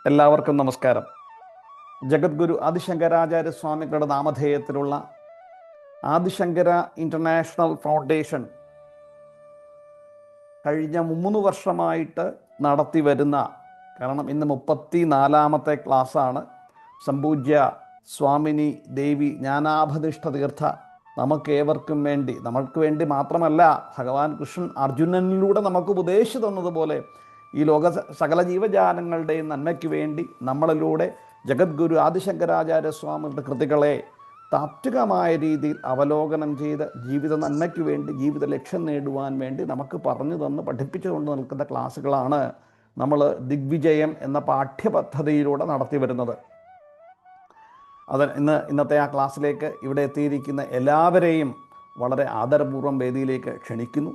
എല്ലാവർക്കും നമസ്കാരം. ജഗദ്ഗുരു ആദിശങ്കരാചാര്യ സ്വാമികളുടെ നാമധേയത്തിലുള്ള ആദിശങ്കര ഇൻ്റർനാഷണൽ ഫൗണ്ടേഷൻ കഴിഞ്ഞ 3 വർഷമായിട്ട് നടത്തി വരുന്ന, കാരണം ഇന്ന് 34ാമത്തെ ക്ലാസ്സാണ്, സംപൂജ്യ സ്വാമിനി ദേവി ജ്ഞാനാഭനിഷ്ഠ തീർത്ഥ നമുക്കേവർക്കും വേണ്ടി, നമ്മൾക്ക് വേണ്ടി മാത്രമല്ല, ഭഗവാൻ കൃഷ്ണൻ അർജുനനിലൂടെ നമുക്ക് ഉപദേശിച്ചു തന്നതുപോലെ ഈ ലോക സകല ജീവജാലങ്ങളുടെയും നന്മയ്ക്ക് വേണ്ടി നമ്മളിലൂടെ ജഗദ്ഗുരു ആദിശങ്കരാചാര്യ സ്വാമികളുടെ കൃതികളെ താത്വികമായ രീതിയിൽ അവലോകനം ചെയ്ത് ജീവിത നന്മയ്ക്ക് വേണ്ടി, ജീവിത ലക്ഷ്യം നേടുവാൻ വേണ്ടി നമുക്ക് പറഞ്ഞു തന്ന് പഠിപ്പിച്ചുകൊണ്ട് നിൽക്കുന്ന ക്ലാസ്സുകളാണ് നമ്മൾ ദിഗ്വിജയം എന്ന പാഠ്യപദ്ധതിയിലൂടെ നടത്തി വരുന്നത്. ഇന്നത്തെ ആ ക്ലാസ്സിലേക്ക് ഇവിടെ എത്തിയിരിക്കുന്ന എല്ലാവരെയും വളരെ ആദരപൂർവ്വം വേദിയിലേക്ക് ക്ഷണിക്കുന്നു,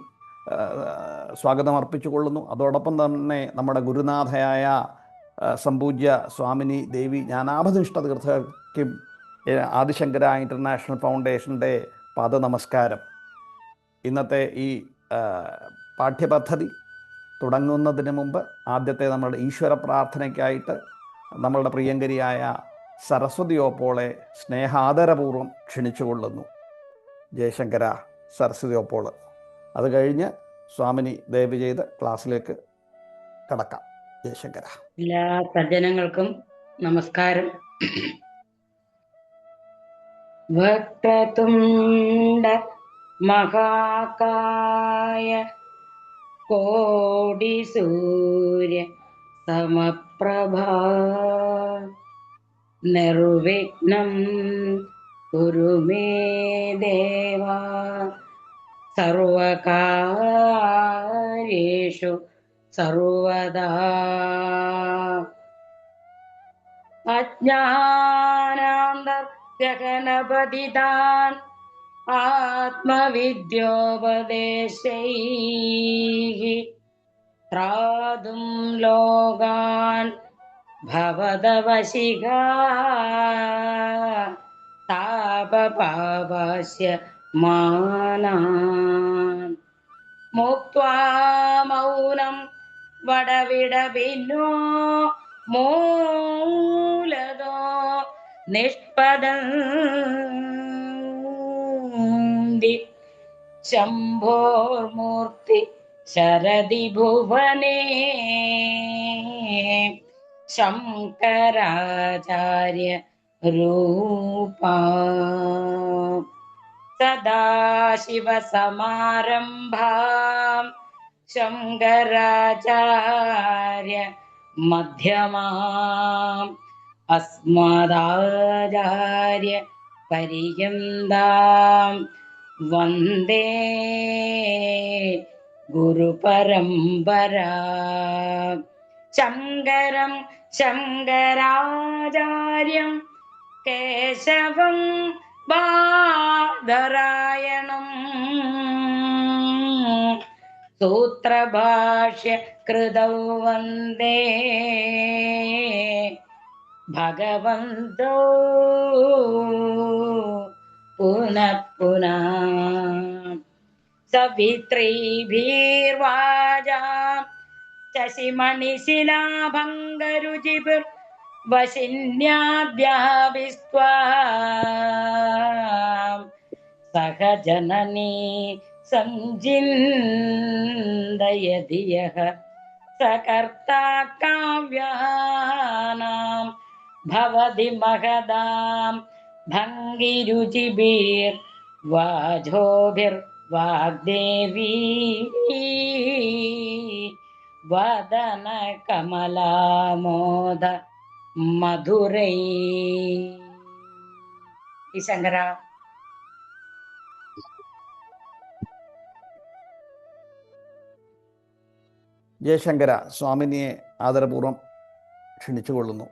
സ്വാഗതം അർപ്പിച്ചുകൊള്ളുന്നു. അതോടൊപ്പം തന്നെ നമ്മുടെ ഗുരുനാഥയായ സംപൂജ്യ സ്വാമിനി ദേവി ജ്ഞാനാഭനിഷ്ഠ തീർത്ഥയ്ക്കും ആദിശങ്കര ഇൻ്റർനാഷണൽ ഫൗണ്ടേഷൻ്റെ പാദനമസ്കാരം. ഇന്നത്തെ ഈ പാഠ്യപദ്ധതി തുടങ്ങുന്നതിന് മുമ്പ് ആദ്യത്തെ നമ്മുടെ ഈശ്വര പ്രാർത്ഥനയ്ക്കായിട്ട് നമ്മളുടെ പ്രിയങ്കരിയായ സരസ്വതി ഓപ്പോളെ സ്നേഹാദരപൂർവ്വം ക്ഷണിച്ചുകൊള്ളുന്നു. ജയശങ്കര, സരസ്വതി ഓപ്പോള്. അത് കഴിഞ്ഞ് സ്വാമിനി ദയവ് ചെയ്ത് ക്ലാസ്സിലേക്ക് കടക്കാം. ജയശങ്കര. എല്ലാ സജ്ജനങ്ങൾക്കും നമസ്കാരം. വക്രതുണ്ഡ മഹാകായ കോടി സൂര്യ സമപ്രഭ നിർവിഘ്നം കുരു മേ ദേവ സർവകാര്യേഷു സർവദാ. അജ്ഞാനാന്തർജഗനപതിതാൻ ആത്മവിദ്യോപദേശൈഃ ത്രാതും ലോകാൻ ഭവതവശികാ താപപാപസ്യ മാനാൻ മുക്ത്വാ മൗനം വടവിടവിനോ മൂലദോ നിഷ്പദന്തി ശംഭോർമൂർത്തി ശരദി ഭുവനേ ശങ്കരാചാര്യ രൂപാ. സദാശിവസമാരംഭാം ശങ്കരാചാര്യ മധ്യമാം അസ്മദാചാര്യ പര്യന്താം വന്ദേ ഗുരുപരമ്പരാ. ശങ്കരം ശങ്കരാചാര്യം കേശവം ബാദരായണം സൂത്രഭാഷ്യ കൃതൗ വന്ദേ ഭഗവന്തോ പുനഃ പുനഃ. സവിത്രീഭിർവാചാം ശശിമണിശിലാഭംഗരുചിഭിർ വശിന്യാദ്യാഭിസ്ത്വാം സഹജനനീ സഞ്ജിന്തയതി യഃ സകർത്താ കാവ്യാനാം ഭവതി മഹദാം ഭംഗിരുചിഭിർ വാജോഭിർവാഗ്ദേവീ വദന കമലാമോദ മധുരൈ. ശങ്കര. ജയശങ്കര, സ്വാമിനിയെ ആദരപൂർവ്വം ക്ഷണിച്ചുകൊള്ളുന്നു.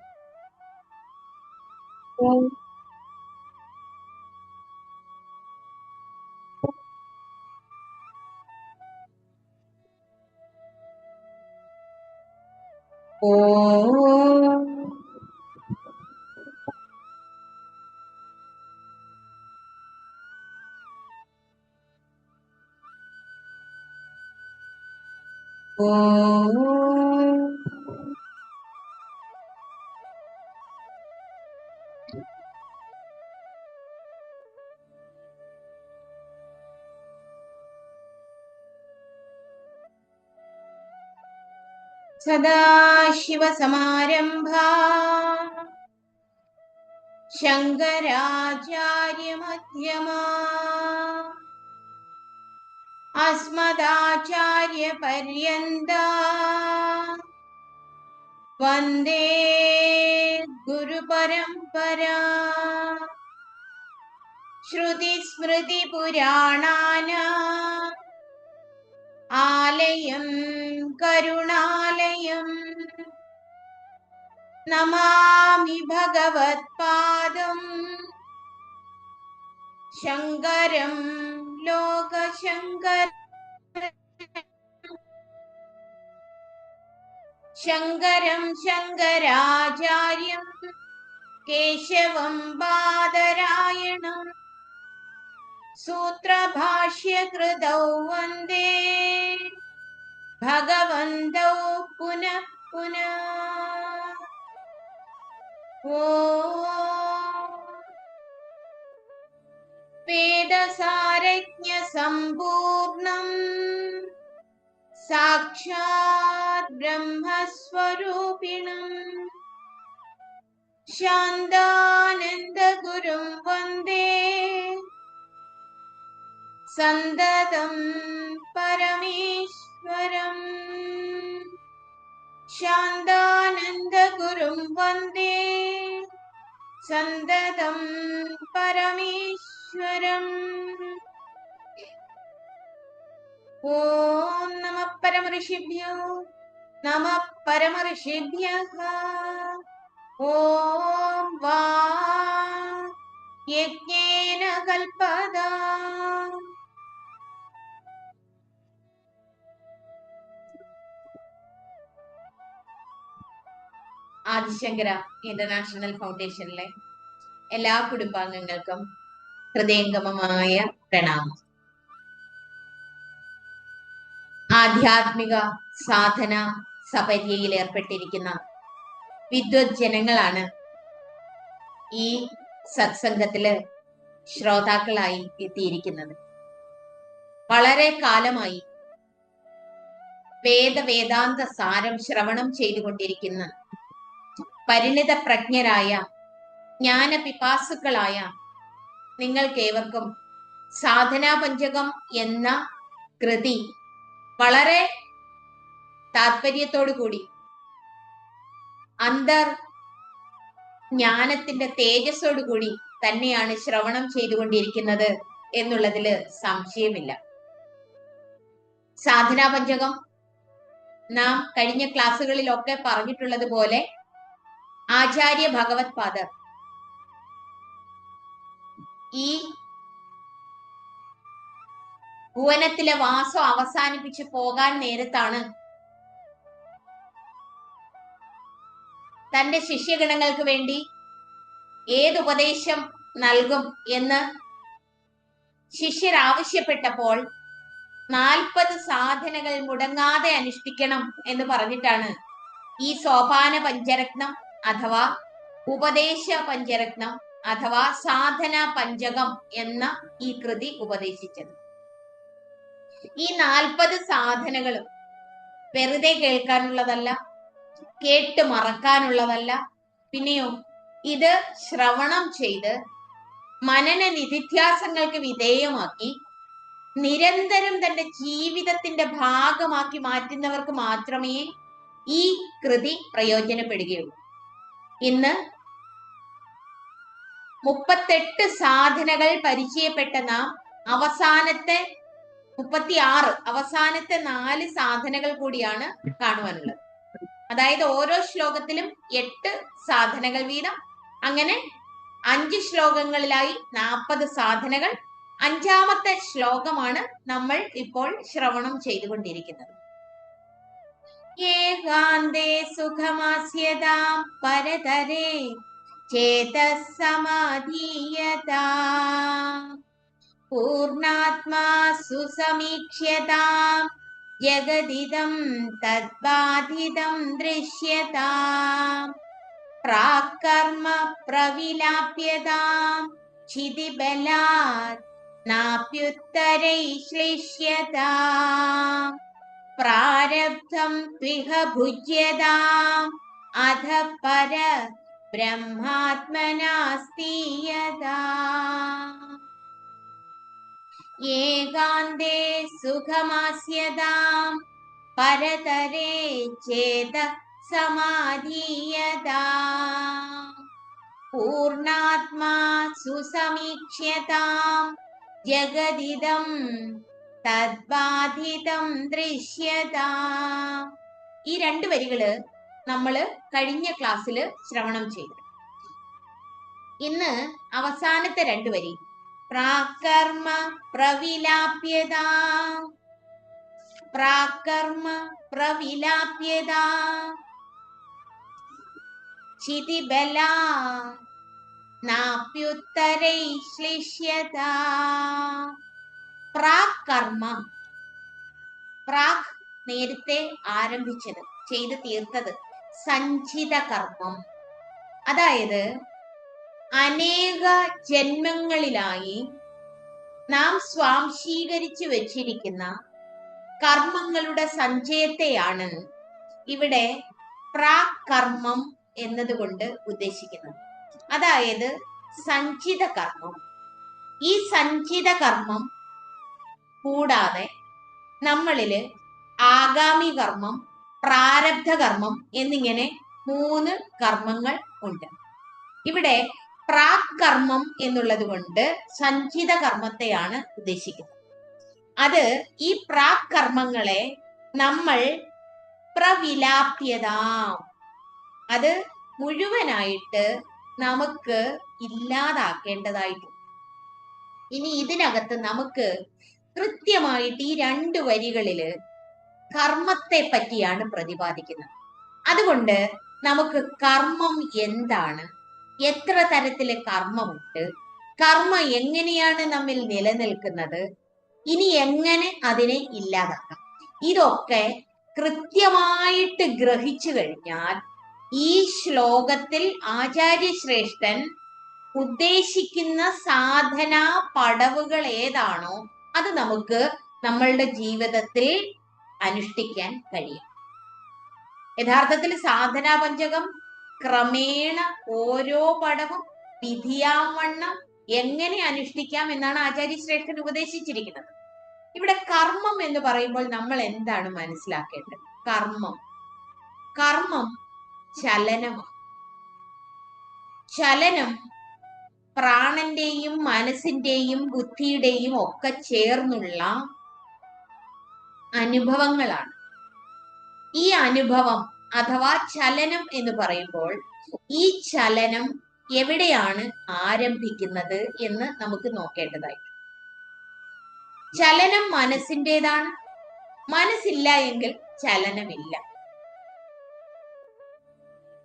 സദാശിവസമാരംഭാ ശങ്കരാചാര്യമധ്യമാ അസ്മദാചാര്യപര്യന്താ വന്ദേ ഗുരുപരമ്പരാ. ശ്രുതിസ്മൃതിപുരാണാനാം ആലയം കരുണാലയം നമാമി ഭഗവത്പാദം ശങ്കരം ലോകശങ്കരം. ശങ്കരം ശങ്കരാചാര്യം കേശവം ബാദരായണം സൂത്രഭാഷ്യകൃതൗ വന്ദേ ഭഗവന്തൗ പുനഃ പുനഃ. വേദസാരജ്ഞസമ്പൂർണം സാക്ഷാത് ബ്രഹ്മസ്വരൂപിണം ശാന്താനന്ദഗുരും വന്ദേ സന്തതം പരമേശ്വരം. ശാന്താനന്ദഗുരും വന്ദേ സന്തതം പരമേശ്വരം. ഓം നമഃ പരമഋഷിഭ്യോ നമഃ പരമഋഷിഭ്യഃ. ഓം വാ യജ്ഞേന കൽപതാ. ആദിശങ്കര ഇന്റർനാഷണൽ ഫൗണ്ടേഷനിലെ എല്ലാ കുടുംബാംഗങ്ങൾക്കും ഹൃദയംഗമമായ പ്രണാമം. ആധ്യാത്മിക സാധന സപര്യയിൽ ഏർപ്പെട്ടിരിക്കുന്ന വിദ്വത് ജനങ്ങളാണ് ഈ സത്സംഗത്തില് ശ്രോതാക്കളായി എത്തിയിരിക്കുന്നത്. വളരെ കാലമായി വേദാന്ത സാരം ശ്രവണം ചെയ്തുകൊണ്ടിരിക്കുന്ന പരിണിത പ്രജ്ഞരായ ജ്ഞാനപിപാസുക്കളായ നിങ്ങൾക്കേവർക്കും സാധനാ പഞ്ചകം എന്ന കൃതി വളരെ താല്പര്യത്തോടു കൂടി ജ്ഞാനത്തിന്റെ തേജസ്സോടു കൂടി തന്നെയാണ് ശ്രവണം ചെയ്തുകൊണ്ടിരിക്കുന്നത് എന്നുള്ളതില് സംശയമില്ല. സാധനാ പഞ്ചകം നാം കഴിഞ്ഞ ക്ലാസ്സുകളിലൊക്കെ പറഞ്ഞിട്ടുള്ളത് പോലെ ആചാര്യ ഭഗവത് പാദർ ഈ ഭുവനത്തിലെ വാസം അവസാനിപ്പിച്ച് പോകാൻ നേരത്താണ് തന്റെ ശിഷ്യഗണങ്ങൾക്ക് വേണ്ടി ഏതുപദേശം നൽകും എന്ന് ശിഷ്യർ ആവശ്യപ്പെട്ടപ്പോൾ 40 സാധനകൾ മുടങ്ങാതെ അനുഷ്ഠിക്കണം എന്ന് പറഞ്ഞിട്ടാണ് ഈ സോപാന പഞ്ചരത്നം അഥവാ ഉപദേശ പഞ്ചരത്നം അഥവാ സാധന പഞ്ചകം എന്ന ഈ കൃതി ഉപദേശിച്ചത്. ഈ 40 സാധനകളും വെറുതെ കേൾക്കാനുള്ളതല്ല, കേട്ട് മറക്കാനുള്ളതല്ല. പിന്നെയോ ഇത് ശ്രവണം ചെയ്ത് മനന നിധിധ്യാസങ്ങൾക്ക് വിധേയമാക്കി നിരന്തരം തന്റെ ജീവിതത്തിന്റെ ഭാഗമാക്കി മാറ്റുന്നവർക്ക് മാത്രമേ ഈ കൃതി പ്രയോജനപ്പെടുകയുള്ളൂ. ഇന്ന് 38 സാധനകൾ പരിചയപ്പെട്ട നാം അവസാനത്തെ 36 അവസാനത്തെ 4 സാധനകൾ കൂടിയാണ് കാണുവാനുള്ളത്. അതായത് ഓരോ ശ്ലോകത്തിലും 8 സാധനകൾ വീതം, അങ്ങനെ 5 ശ്ലോകങ്ങളിലായി 40 സാധനകൾ. 5ാമത്തെ ശ്ലോകമാണ് നമ്മൾ ഇപ്പോൾ ശ്രവണം ചെയ്തുകൊണ്ടിരിക്കുന്നത്. ഏകാന്തേ സുഖമാസ്യതാം പരതരേ ചേതസമാധീയതാം പൂർണാത്മാ സുസമീക്ഷ്യതാം ജഗദിദം തദ്ബാധിതം ദൃശ്യതാം പ്രാകർമ്മ പ്രവിലാപ്യതാം ക്ഷിതിബലാത് നാപ്യുത്തരൈ ശ്ലിഷ്യതാം പ്രാരബ്ധം ത്വിഹ ഭുജ്യതാം അധ പര ബ്രഹ്മാത്മനാസ്തീയതാ ഏകാന്തേ സുഖമാസ്യതാം പരതരേ ചേത സമാധീയതാ പൂർണാത്മാ സുസമീക്ഷ്യതാം ജഗദിദം തദ്ബാധിതം ദൃശ്യതാ. ഈ 2 വരികള് നമ്മൾ കഴിഞ്ഞ ക്ലാസ്സിൽ ശ്രവണം ചെയ്തു. ഇന്ന് അവസാനത്തെ 2 വരി പ്രാകർമ്മ പ്രവിലാപ്യതാ പ്രാകർമ്മ പ്രവിലാപ്യതാ ചിതിബലാ നാപ്യുത്തരൈ ശ്ലിഷ്യതാ. പ്രാകർമ്മ, പ്രാക് നേരത്തെ ആരംഭിച്ചത്, ചെയ്ത് തീർത്തത്, സഞ്ചിത കർമ്മം. അതായത് അനേക ജന്മങ്ങളിലായി നാം സ്വാംശീകരിച്ചു വെച്ചിരിക്കുന്ന കർമ്മങ്ങളുടെ സഞ്ചയത്തെയാണ് ഇവിടെ പ്രാകർമ്മം എന്നതുകൊണ്ട് ഉദ്ദേശിക്കുന്നത്. അതായത് സഞ്ചിത കർമ്മം. ഈ സഞ്ചിത കർമ്മം കൂടാതെ നമ്മളില് ആഗാമി കർമ്മം, പ്രാരബ്ധ കർമ്മം എന്നിങ്ങനെ 3 കർമ്മങ്ങൾ ഉണ്ട്. ഇവിടെ പ്രാകർമ്മം എന്നുള്ളത് കൊണ്ട് സഞ്ചിത കർമ്മത്തെയാണ് ഉദ്ദേശിക്കുന്നത്. അത് ഈ പ്രാകർമ്മങ്ങളെ നമ്മൾ പ്രവിലാപ്യതാം, അത് മുഴുവനായിട്ട് നമുക്ക് ഇല്ലാതാക്കേണ്ടതായിട്ടുണ്ട്. ഇനി ഇതിനകത്ത് നമുക്ക് കൃത്യമായിട്ട് ഈ 2 വരികളില് കർമ്മത്തെ പറ്റിയാണ് പ്രതിപാദിക്കുന്നത്. അതുകൊണ്ട് നമുക്ക് കർമ്മം എന്താണ്, എത്ര തരത്തിലെ കർമ്മമുണ്ട്, കർമ്മ എങ്ങനെയാണ് നമ്മിൽ നിലനിൽക്കുന്നത്, ഇനി എങ്ങനെ അതിനെ ഇല്ലാതാക്കാം, ഇതൊക്കെ കൃത്യമായിട്ട് ഗ്രഹിച്ചു കഴിഞ്ഞാൽ ഈ ശ്ലോകത്തിൽ ആചാര്യശ്രേഷ്ഠൻ ഉദ്ദേശിക്കുന്ന സാധനാ പടവുകൾ ഏതാണോ അത് നമുക്ക് നമ്മളുടെ ജീവിതത്തിൽ അനുഷ്ഠിക്കാൻ കഴിയും. യഥാർത്ഥത്തിൽ സാധനാ പഞ്ചകം ക്രമേണ ഓരോ പടവും വിധിയാവണ്ണം എങ്ങനെ അനുഷ്ഠിക്കാം എന്നാണ് ആചാര്യശ്രേഷ്ഠൻ ഉപദേശിച്ചിരിക്കുന്നത്. ഇവിടെ കർമ്മം എന്ന് പറയുമ്പോൾ നമ്മൾ എന്താണ് മനസ്സിലാക്കേണ്ടത്? കർമ്മം ചലനമാണ്. ചലനം പ്രാണന്റെയും മനസ്സിന്റെയും ബുദ്ധിയുടെയും ഒക്കെ ചേർന്നുള്ള അനുഭവങ്ങളാണ്. ഈ അനുഭവം അഥവാ ചലനം എന്ന് പറയുമ്പോൾ ഈ ചലനം എവിടെയാണ് ആരംഭിക്കുന്നത് എന്ന് നമുക്ക് നോക്കേണ്ടതായിട്ട്. ചലനം മനസ്സിൻ്റെതാണ്. മനസ്സില്ല എങ്കിൽ ചലനമില്ല.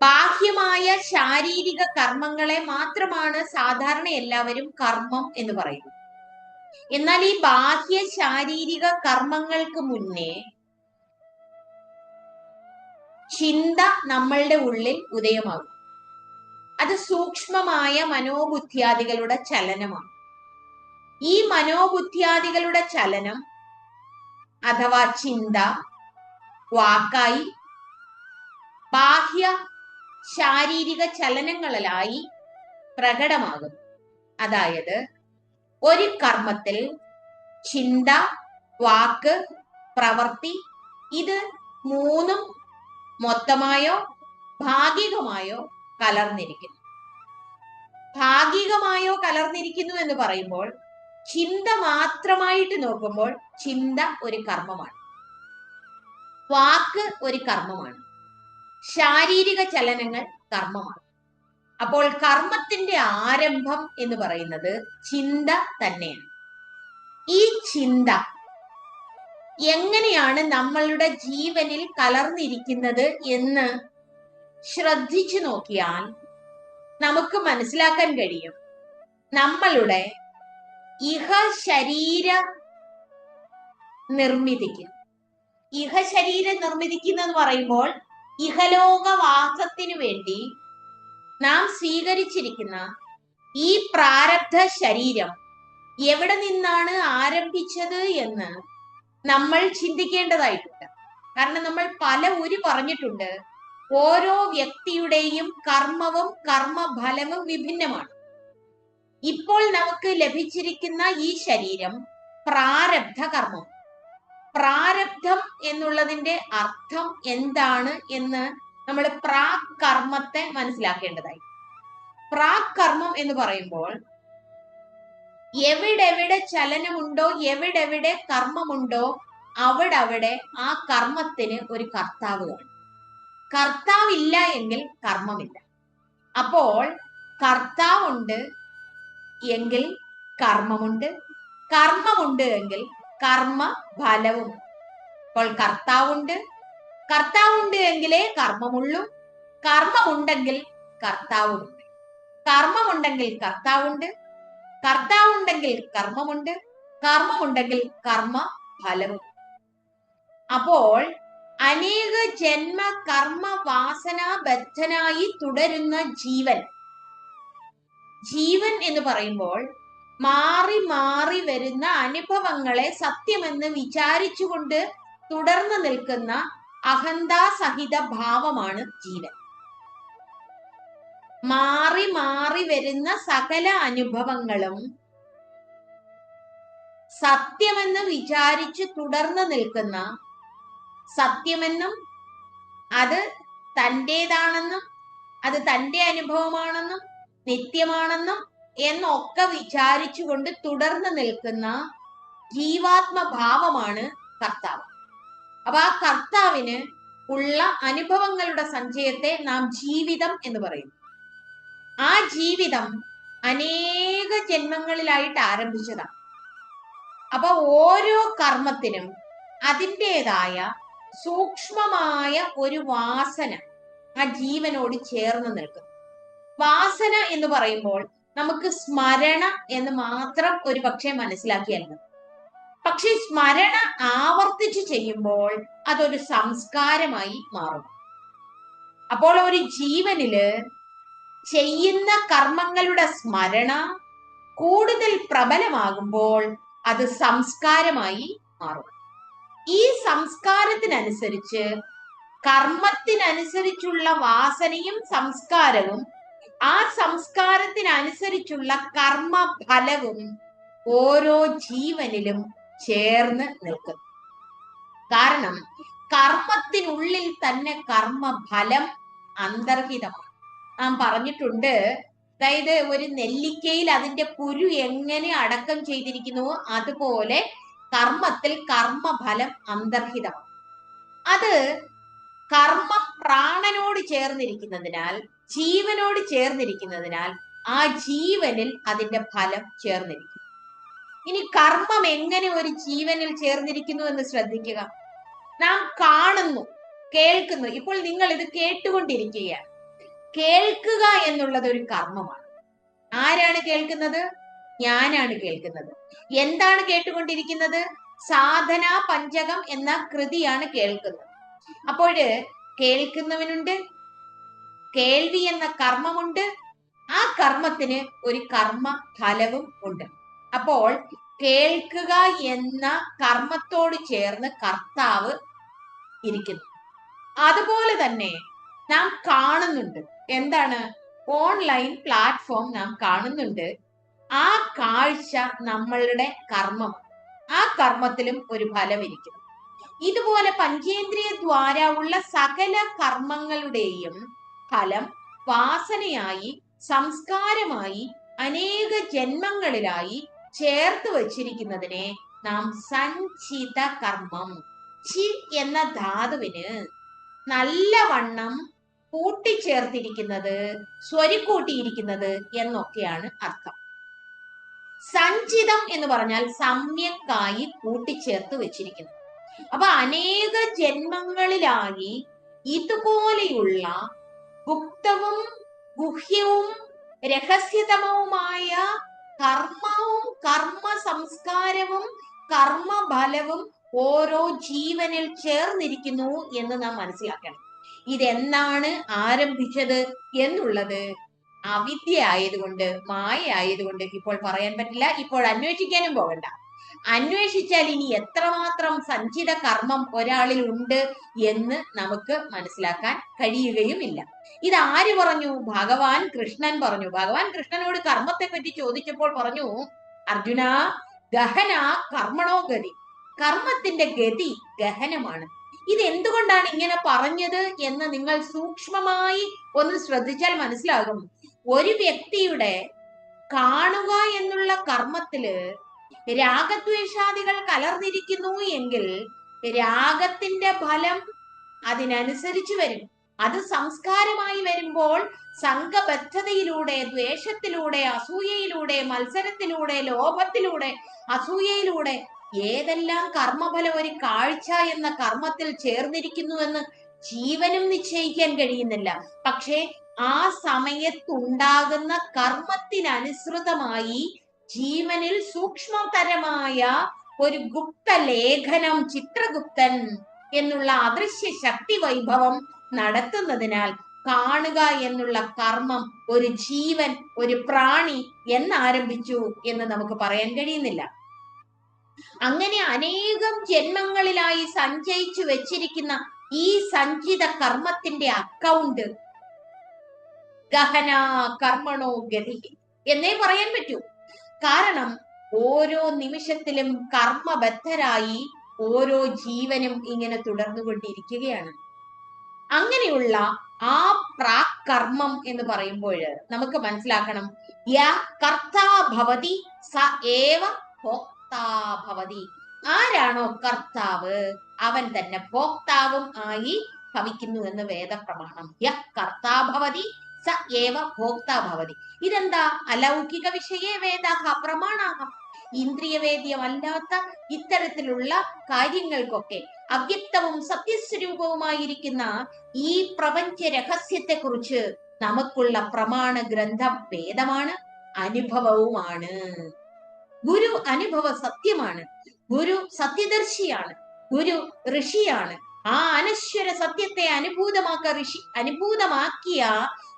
ബാഹ്യമായ ശാരീരിക കർമ്മങ്ങളെ മാത്രമാണ് സാധാരണ എല്ലാവരും കർമ്മം എന്ന് പറയുന്നത്. എന്നാൽ ഈ ബാഹ്യ ശാരീരിക കർമ്മങ്ങൾക്ക് മുന്നേ ചിന്ത നമ്മളുടെ ഉള്ളിൽ ഉദയമാകും. അത് സൂക്ഷ്മമായ മനോബുദ്ധ്യാദികളുടെ ചലനമാണ്. ഈ മനോബുദ്ധ്യാദികളുടെ ചലനം അഥവാ ചിന്ത വാക്കായി ബാഹ്യ ശാരീരിക ചലനങ്ങളിലായി പ്രകടമാകും. അതായത് ഒരു കർമ്മത്തിൽ ചിന്ത, വാക്ക്, പ്രവൃത്തി ഇത് 3 മൊത്തമായോ ഭാഗികമായോ കലർന്നിരിക്കുന്നു. ഭാഗികമായോ കലർന്നിരിക്കുന്നു എന്ന് പറയുമ്പോൾ ചിന്ത മാത്രമായിട്ട് നോക്കുമ്പോൾ ചിന്ത ഒരു കർമ്മമാണ്, വാക്ക് ഒരു കർമ്മമാണ്, ശാരീരിക ചലനങ്ങൾ കർമ്മമാണ്. അപ്പോൾ കർമ്മത്തിന്റെ ആരംഭം എന്ന് പറയുന്നത് ചിന്ത തന്നെയാണ്. ഈ ചിന്ത എങ്ങനെയാണ് നമ്മളുടെ ജീവനിൽ കലർന്നിരിക്കുന്നത് എന്ന് ശ്രദ്ധിച്ചു നോക്കിയാൽ നമുക്ക് മനസ്സിലാക്കാൻ കഴിയും. നമ്മളുടെ ഇഹശരീര നിർമ്മിതിക്ക് എന്ന് പറയുമ്പോൾ ഇഹലോകവാസത്തിനു വേണ്ടി നാം സ്വീകരിച്ചിരിക്കുന്ന ഈ പ്രാരബ്ധ ശരീരം എവിടെ നിന്നാണ് ആരംഭിച്ചത് എന്ന് നമ്മൾ ചിന്തിക്കേണ്ടതായിട്ടുണ്ട്. കാരണം നമ്മൾ പല ഊരി പറഞ്ഞിട്ടുണ്ട്, ഓരോ വ്യക്തിയുടെയും കർമ്മവും കർമ്മഫലവും വിഭിന്നമാണ്. ഇപ്പോൾ നമുക്ക് ലഭിച്ചിരിക്കുന്ന ഈ ശരീരം പ്രാരബ്ധ കർമ്മം. പ്രാരബ്ധം എന്നുള്ളതിന്റെ അർത്ഥം എന്താണ് എന്ന് നമ്മൾ പ്രാക് കർമ്മത്തെ മനസ്സിലാക്കേണ്ടതായി. പ്രാക് കർമ്മം എന്ന് പറയുമ്പോൾ എവിടെവിടെ ചലനമുണ്ടോ, എവിടെവിടെ കർമ്മമുണ്ടോ, അവിടെ ആ കർമ്മത്തിന് ഒരു കർത്താവ് കാണും. കർത്താവില്ല എങ്കിൽ കർമ്മമില്ല. അപ്പോൾ കർത്താവുണ്ട് എങ്കിൽ കർമ്മമുണ്ട്, കർമ്മമുണ്ട് എങ്കിൽ കർമ്മ ഫലവും. അപ്പോൾ കർത്താവുണ്ട് എങ്കിലേ കർമ്മമുള്ളൂ, കർമ്മമുണ്ടെങ്കിൽ കർത്താവുമുണ്ട്. കർമ്മമുണ്ടെങ്കിൽ കർത്താവുണ്ട്, കർത്താവുണ്ടെങ്കിൽ കർമ്മമുണ്ട്, കർമ്മമുണ്ടെങ്കിൽ കർമ്മ ഫലവും. അപ്പോൾ അനേക ജന്മ കർമ്മ വാസനാബദ്ധനായി തുടരുന്ന ജീവൻ എന്ന് പറയുമ്പോൾ മാറി മാറി വരുന്ന അനുഭവങ്ങളെ സത്യമെന്ന് വിചാരിച്ചുകൊണ്ട് തുടർന്ന് നിൽക്കുന്ന അഹന്താസഹിത ഭാവമാണ് ജീവൻ. മാറി മാറി വരുന്ന സകല അനുഭവങ്ങളും സത്യമെന്ന് വിചാരിച്ച് തുടർന്ന് നിൽക്കുന്ന, സത്യമെന്നും അത് തൻ്റെതാണെന്നും അത് തൻ്റെ അനുഭവമാണെന്നും നിത്യമാണെന്നും എന്നൊക്കെ വിചാരിച്ചുകൊണ്ട് തുടർന്ന് നിൽക്കുന്ന ജീവാത്മഭാവമാണ് കർത്താവ്. അപ്പൊ ആ കർത്താവിന് ഉള്ള അനുഭവങ്ങളുടെ സഞ്ചയത്തെ നാം ജീവിതം എന്ന് പറയുന്നു. ആ ജീവിതം അനേക ജന്മങ്ങളിലായിട്ട് ആരംഭിച്ചതാണ്. അപ്പൊ ഓരോ കർമ്മത്തിനും അതിൻ്റെതായ സൂക്ഷ്മമായ ഒരു വാസന ആ ജീവനോട് ചേർന്ന് നിൽക്കും. വാസന എന്ന് പറയുമ്പോൾ നമുക്ക് സ്മരണ എന്ന് മാത്രം ഒരു പക്ഷേ മനസ്സിലാക്കിയല്ല. പക്ഷെ സ്മരണ ആവർത്തിച്ച് ചെയ്യുമ്പോൾ അതൊരു സംസ്കാരമായി മാറും. അപ്പോൾ ഒരു ജീവനില് ചെയ്യുന്ന കർമ്മങ്ങളുടെ സ്മരണ കൂടുതൽ പ്രബലമാകുമ്പോൾ അത് സംസ്കാരമായി മാറും. ഈ സംസ്കാരത്തിനനുസരിച്ച് കർമ്മത്തിനനുസരിച്ചുള്ള വാസനയും സംസ്കാരവും ആ സംസ്കാരത്തിനനുസരിച്ചുള്ള കർമ്മഫലവും ഓരോ ജീവനിലും ചേർന്ന് നിൽക്കുന്നു. കാരണം കർമ്മത്തിനുള്ളിൽ തന്നെ കർമ്മഫലം അന്തർഹിതമാണ്. നാം പറഞ്ഞിട്ടുണ്ട്, അതായത് ഒരു നെല്ലിക്കയിൽ അതിന്റെ കുരു എങ്ങനെ അടക്കം ചെയ്തിരിക്കുന്നുവോ അതുപോലെ കർമ്മത്തിൽ കർമ്മഫലം അന്തർഹിതമാണ്. അത് കർമ്മം പ്രാണനോട് ചേർന്നിരിക്കുന്നതിനാൽ, ജീവനോട് ചേർന്നിരിക്കുന്നതിനാൽ ആ ജീവനിൽ അതിന്റെ ഫലം ചേർന്നിരിക്കും. ഇനി കർമ്മം എങ്ങനെ ഒരു ജീവനിൽ ചേർന്നിരിക്കുന്നു എന്ന് ശ്രദ്ധിക്കുക. നാം കാണുന്നു, കേൾക്കുന്നു. ഇപ്പോൾ നിങ്ങൾ ഇത് കേട്ടുകൊണ്ടിരിക്കുകയാണ്. കേൾക്കുക എന്നുള്ളത് ഒരു കർമ്മമാണ്. ആരാണ് കേൾക്കുന്നത്? ഞാനാണ് കേൾക്കുന്നത്. എന്താണ് കേട്ടുകൊണ്ടിരിക്കുന്നത്? സാധന പഞ്ചകം എന്ന കൃതിയാണ് കേൾക്കുന്നത്. അപ്പോൾ കേൾക്കുന്നവനുണ്ട്, കേൾവി എന്ന കർമ്മമുണ്ട്, ആ കർമ്മത്തിന് ഒരു കർമ്മ ഫലവും ഉണ്ട്. അപ്പോൾ കേൾക്കുക എന്ന കർമ്മത്തോട് ചേർന്ന് കർത്താവ് ഇരിക്കുന്നു. അതുപോലെ തന്നെ നാം കാണുന്നുണ്ട്. എന്താണ്? ഓൺലൈൻ പ്ലാറ്റ്ഫോം നാം കാണുന്നുണ്ട്. ആ കാഴ്ച നമ്മളുടെ കർമ്മം. ആ കർമ്മത്തിലും ഒരു ഫലം ഇരിക്കുന്നു. ഇതുപോലെ പഞ്ചേന്ദ്രിയ ദ്വാര ഉള്ള സകല കർമ്മങ്ങളുടെയും ഫലം വാസനയായി, സംസ്കാരമായി, അനേക ജന്മങ്ങളിലായി ചേർത്ത് വച്ചിരിക്കുന്നതിനെ നാം സഞ്ചിത കർമ്മം, ചി എന്ന ധാതുവിന് നല്ലവണ്ണം കൂട്ടിച്ചേർത്തിരിക്കുന്നത്, സ്വരിക്കൂട്ടിയിരിക്കുന്നത് എന്നൊക്കെയാണ് അർത്ഥം. സഞ്ചിതം എന്ന് പറഞ്ഞാൽ സമ്യക്കായി കൂട്ടിച്ചേർത്ത് വെച്ചിരിക്കുന്നു. അപ്പൊ അനേക ജന്മങ്ങളിലായി ഇതുപോലെയുള്ള ഗുപ്തവും ഗുഹ്യവും രഹസ്യതമവുമായ കർമ്മവും കർമ്മ സംസ്കാരവും കർമ്മഫലവും ഓരോ ജീവനിൽ ചേർന്നിരിക്കുന്നു എന്ന് നാം മനസ്സിലാക്കണം. ഇതെന്നാണ് ആരംഭിച്ചത് എന്നുള്ളത് അവിദ്യ ആയതുകൊണ്ട്, മായ ആയതുകൊണ്ട് ഇപ്പോൾ പറയാൻ പറ്റില്ല, ഇപ്പോൾ അന്വേഷിക്കാനും പോകണ്ട. അന്വേഷിച്ചാൽ ഇനി എത്രമാത്രം സഞ്ചിത കർമ്മം ഒരാളിൽ ഉണ്ട് എന്ന് നമുക്ക് മനസ്സിലാക്കാൻ കഴിയുകയുമില്ല. ഇത് ആര് പറഞ്ഞു? ഭഗവാൻ കൃഷ്ണൻ പറഞ്ഞു. ഭഗവാൻ കൃഷ്ണനോട് കർമ്മത്തെ പറ്റി ചോദിച്ചപ്പോൾ പറഞ്ഞു, അർജുന, ഗഹന കർമ്മണോ ഗതി. കർമ്മത്തിന്റെ ഗതി ഗഹനമാണ്. ഇത് എന്തുകൊണ്ടാണ് ഇങ്ങനെ പറഞ്ഞത് എന്ന് നിങ്ങൾ സൂക്ഷ്മമായി ഒന്ന് ശ്രദ്ധിച്ചാൽ മനസ്സിലാകും. ഒരു വ്യക്തിയുടെ കാണുക എന്നുള്ള കർമ്മത്തില് രാഗദ്വേഷാദികൾ കലർന്നിരിക്കുന്നു എങ്കിൽ രാഗത്തിന്റെ ഫലം അതിനനുസരിച്ച് വരും. അത് സംസ്കാരമായി വരുമ്പോൾ സംഘബദ്ധതയിലൂടെ, ദ്വേഷത്തിലൂടെ, അസൂയയിലൂടെ, മത്സരത്തിലൂടെ, ലോഭത്തിലൂടെ, അസൂയയിലൂടെ ഏതെല്ലാം കർമ്മഫലം ഒരു കാഴ്ച എന്ന കർമ്മത്തിൽ ചേർന്നിരിക്കുന്നുവെന്ന് ജീവനും നിശ്ചയിക്കാൻ കഴിയുന്നില്ല. പക്ഷേ ആ സമയത്തുണ്ടാകുന്ന കർമ്മത്തിനനുസൃതമായി ജീവനിൽ സൂക്ഷ്മതരമായ ഒരു ഗുപ്ത ലേഖനം, ചിത്രഗുപ്തൻ എന്നുള്ള അദൃശ്യ ശക്തി വൈഭവം നടത്തുന്നതിനാൽ കാണുക എന്നുള്ള കർമ്മം ഒരു ജീവൻ, ഒരു പ്രാണി എന്നാരംഭിച്ചു എന്ന് നമുക്ക് പറയാൻ കഴിയുന്നില്ല. അങ്ങനെ അനേകം ജന്മങ്ങളിലായി സഞ്ചയിച്ചു വെച്ചിരിക്കുന്ന ഈ സഞ്ചിത കർമ്മത്തിന്റെ അക്കൗണ്ട് ഗഹന കർമ്മണോ ഗതി എന്നേ പറയാൻ പറ്റൂ. കാരണം ഓരോ നിമിഷത്തിലും കർമ്മബദ്ധരായി ഓരോ ജീവനും ഇങ്ങനെ തുടർന്നുകൊണ്ടിരിക്കുകയാണ്. അങ്ങനെയുള്ള ആ പ്രാകർമ്മം എന്ന് പറയുമ്പോൾ നമുക്ക് മനസ്സിലാക്കണം, യ കർത്താ ഭവതി സ ഏവ ഭോക്താ ഭവതി. ആരാണോ കർത്താവ് അവൻ തന്നെ ഭോക്താവും ആയി ഭവിക്കുന്നു എന്ന് വേദപ്രമാണം. യ കർത്താ ഭവതി സ ഏവ ഭോക്താ ഭവതി. ഇതെന്താ? അലൗകിക വിഷയേ വേദാഹ പ്രമാണാഹ. ഇന്ദ്രിയവേദ്യമല്ലാത്ത ഇത്തരത്തിലുള്ള കാര്യങ്ങൾക്കൊക്കെ അവ്യക്തവും സത്യസ്വരൂപവുമായിരിക്കുന്ന ഈ പ്രപഞ്ച രഹസ്യത്തെ കുറിച്ച് നമുക്കുള്ള പ്രമാണ ഗ്രന്ഥം വേദമാണ്, അനുഭവവുമാണ്. ഗുരു അനുഭവ സത്യമാണ്, ഗുരു സത്യദർശിയാണ്, ഗുരു ഋഷിയാണ്. ആ അനശ്വര സത്യത്തെ അനുഭൂതമാക്കിയ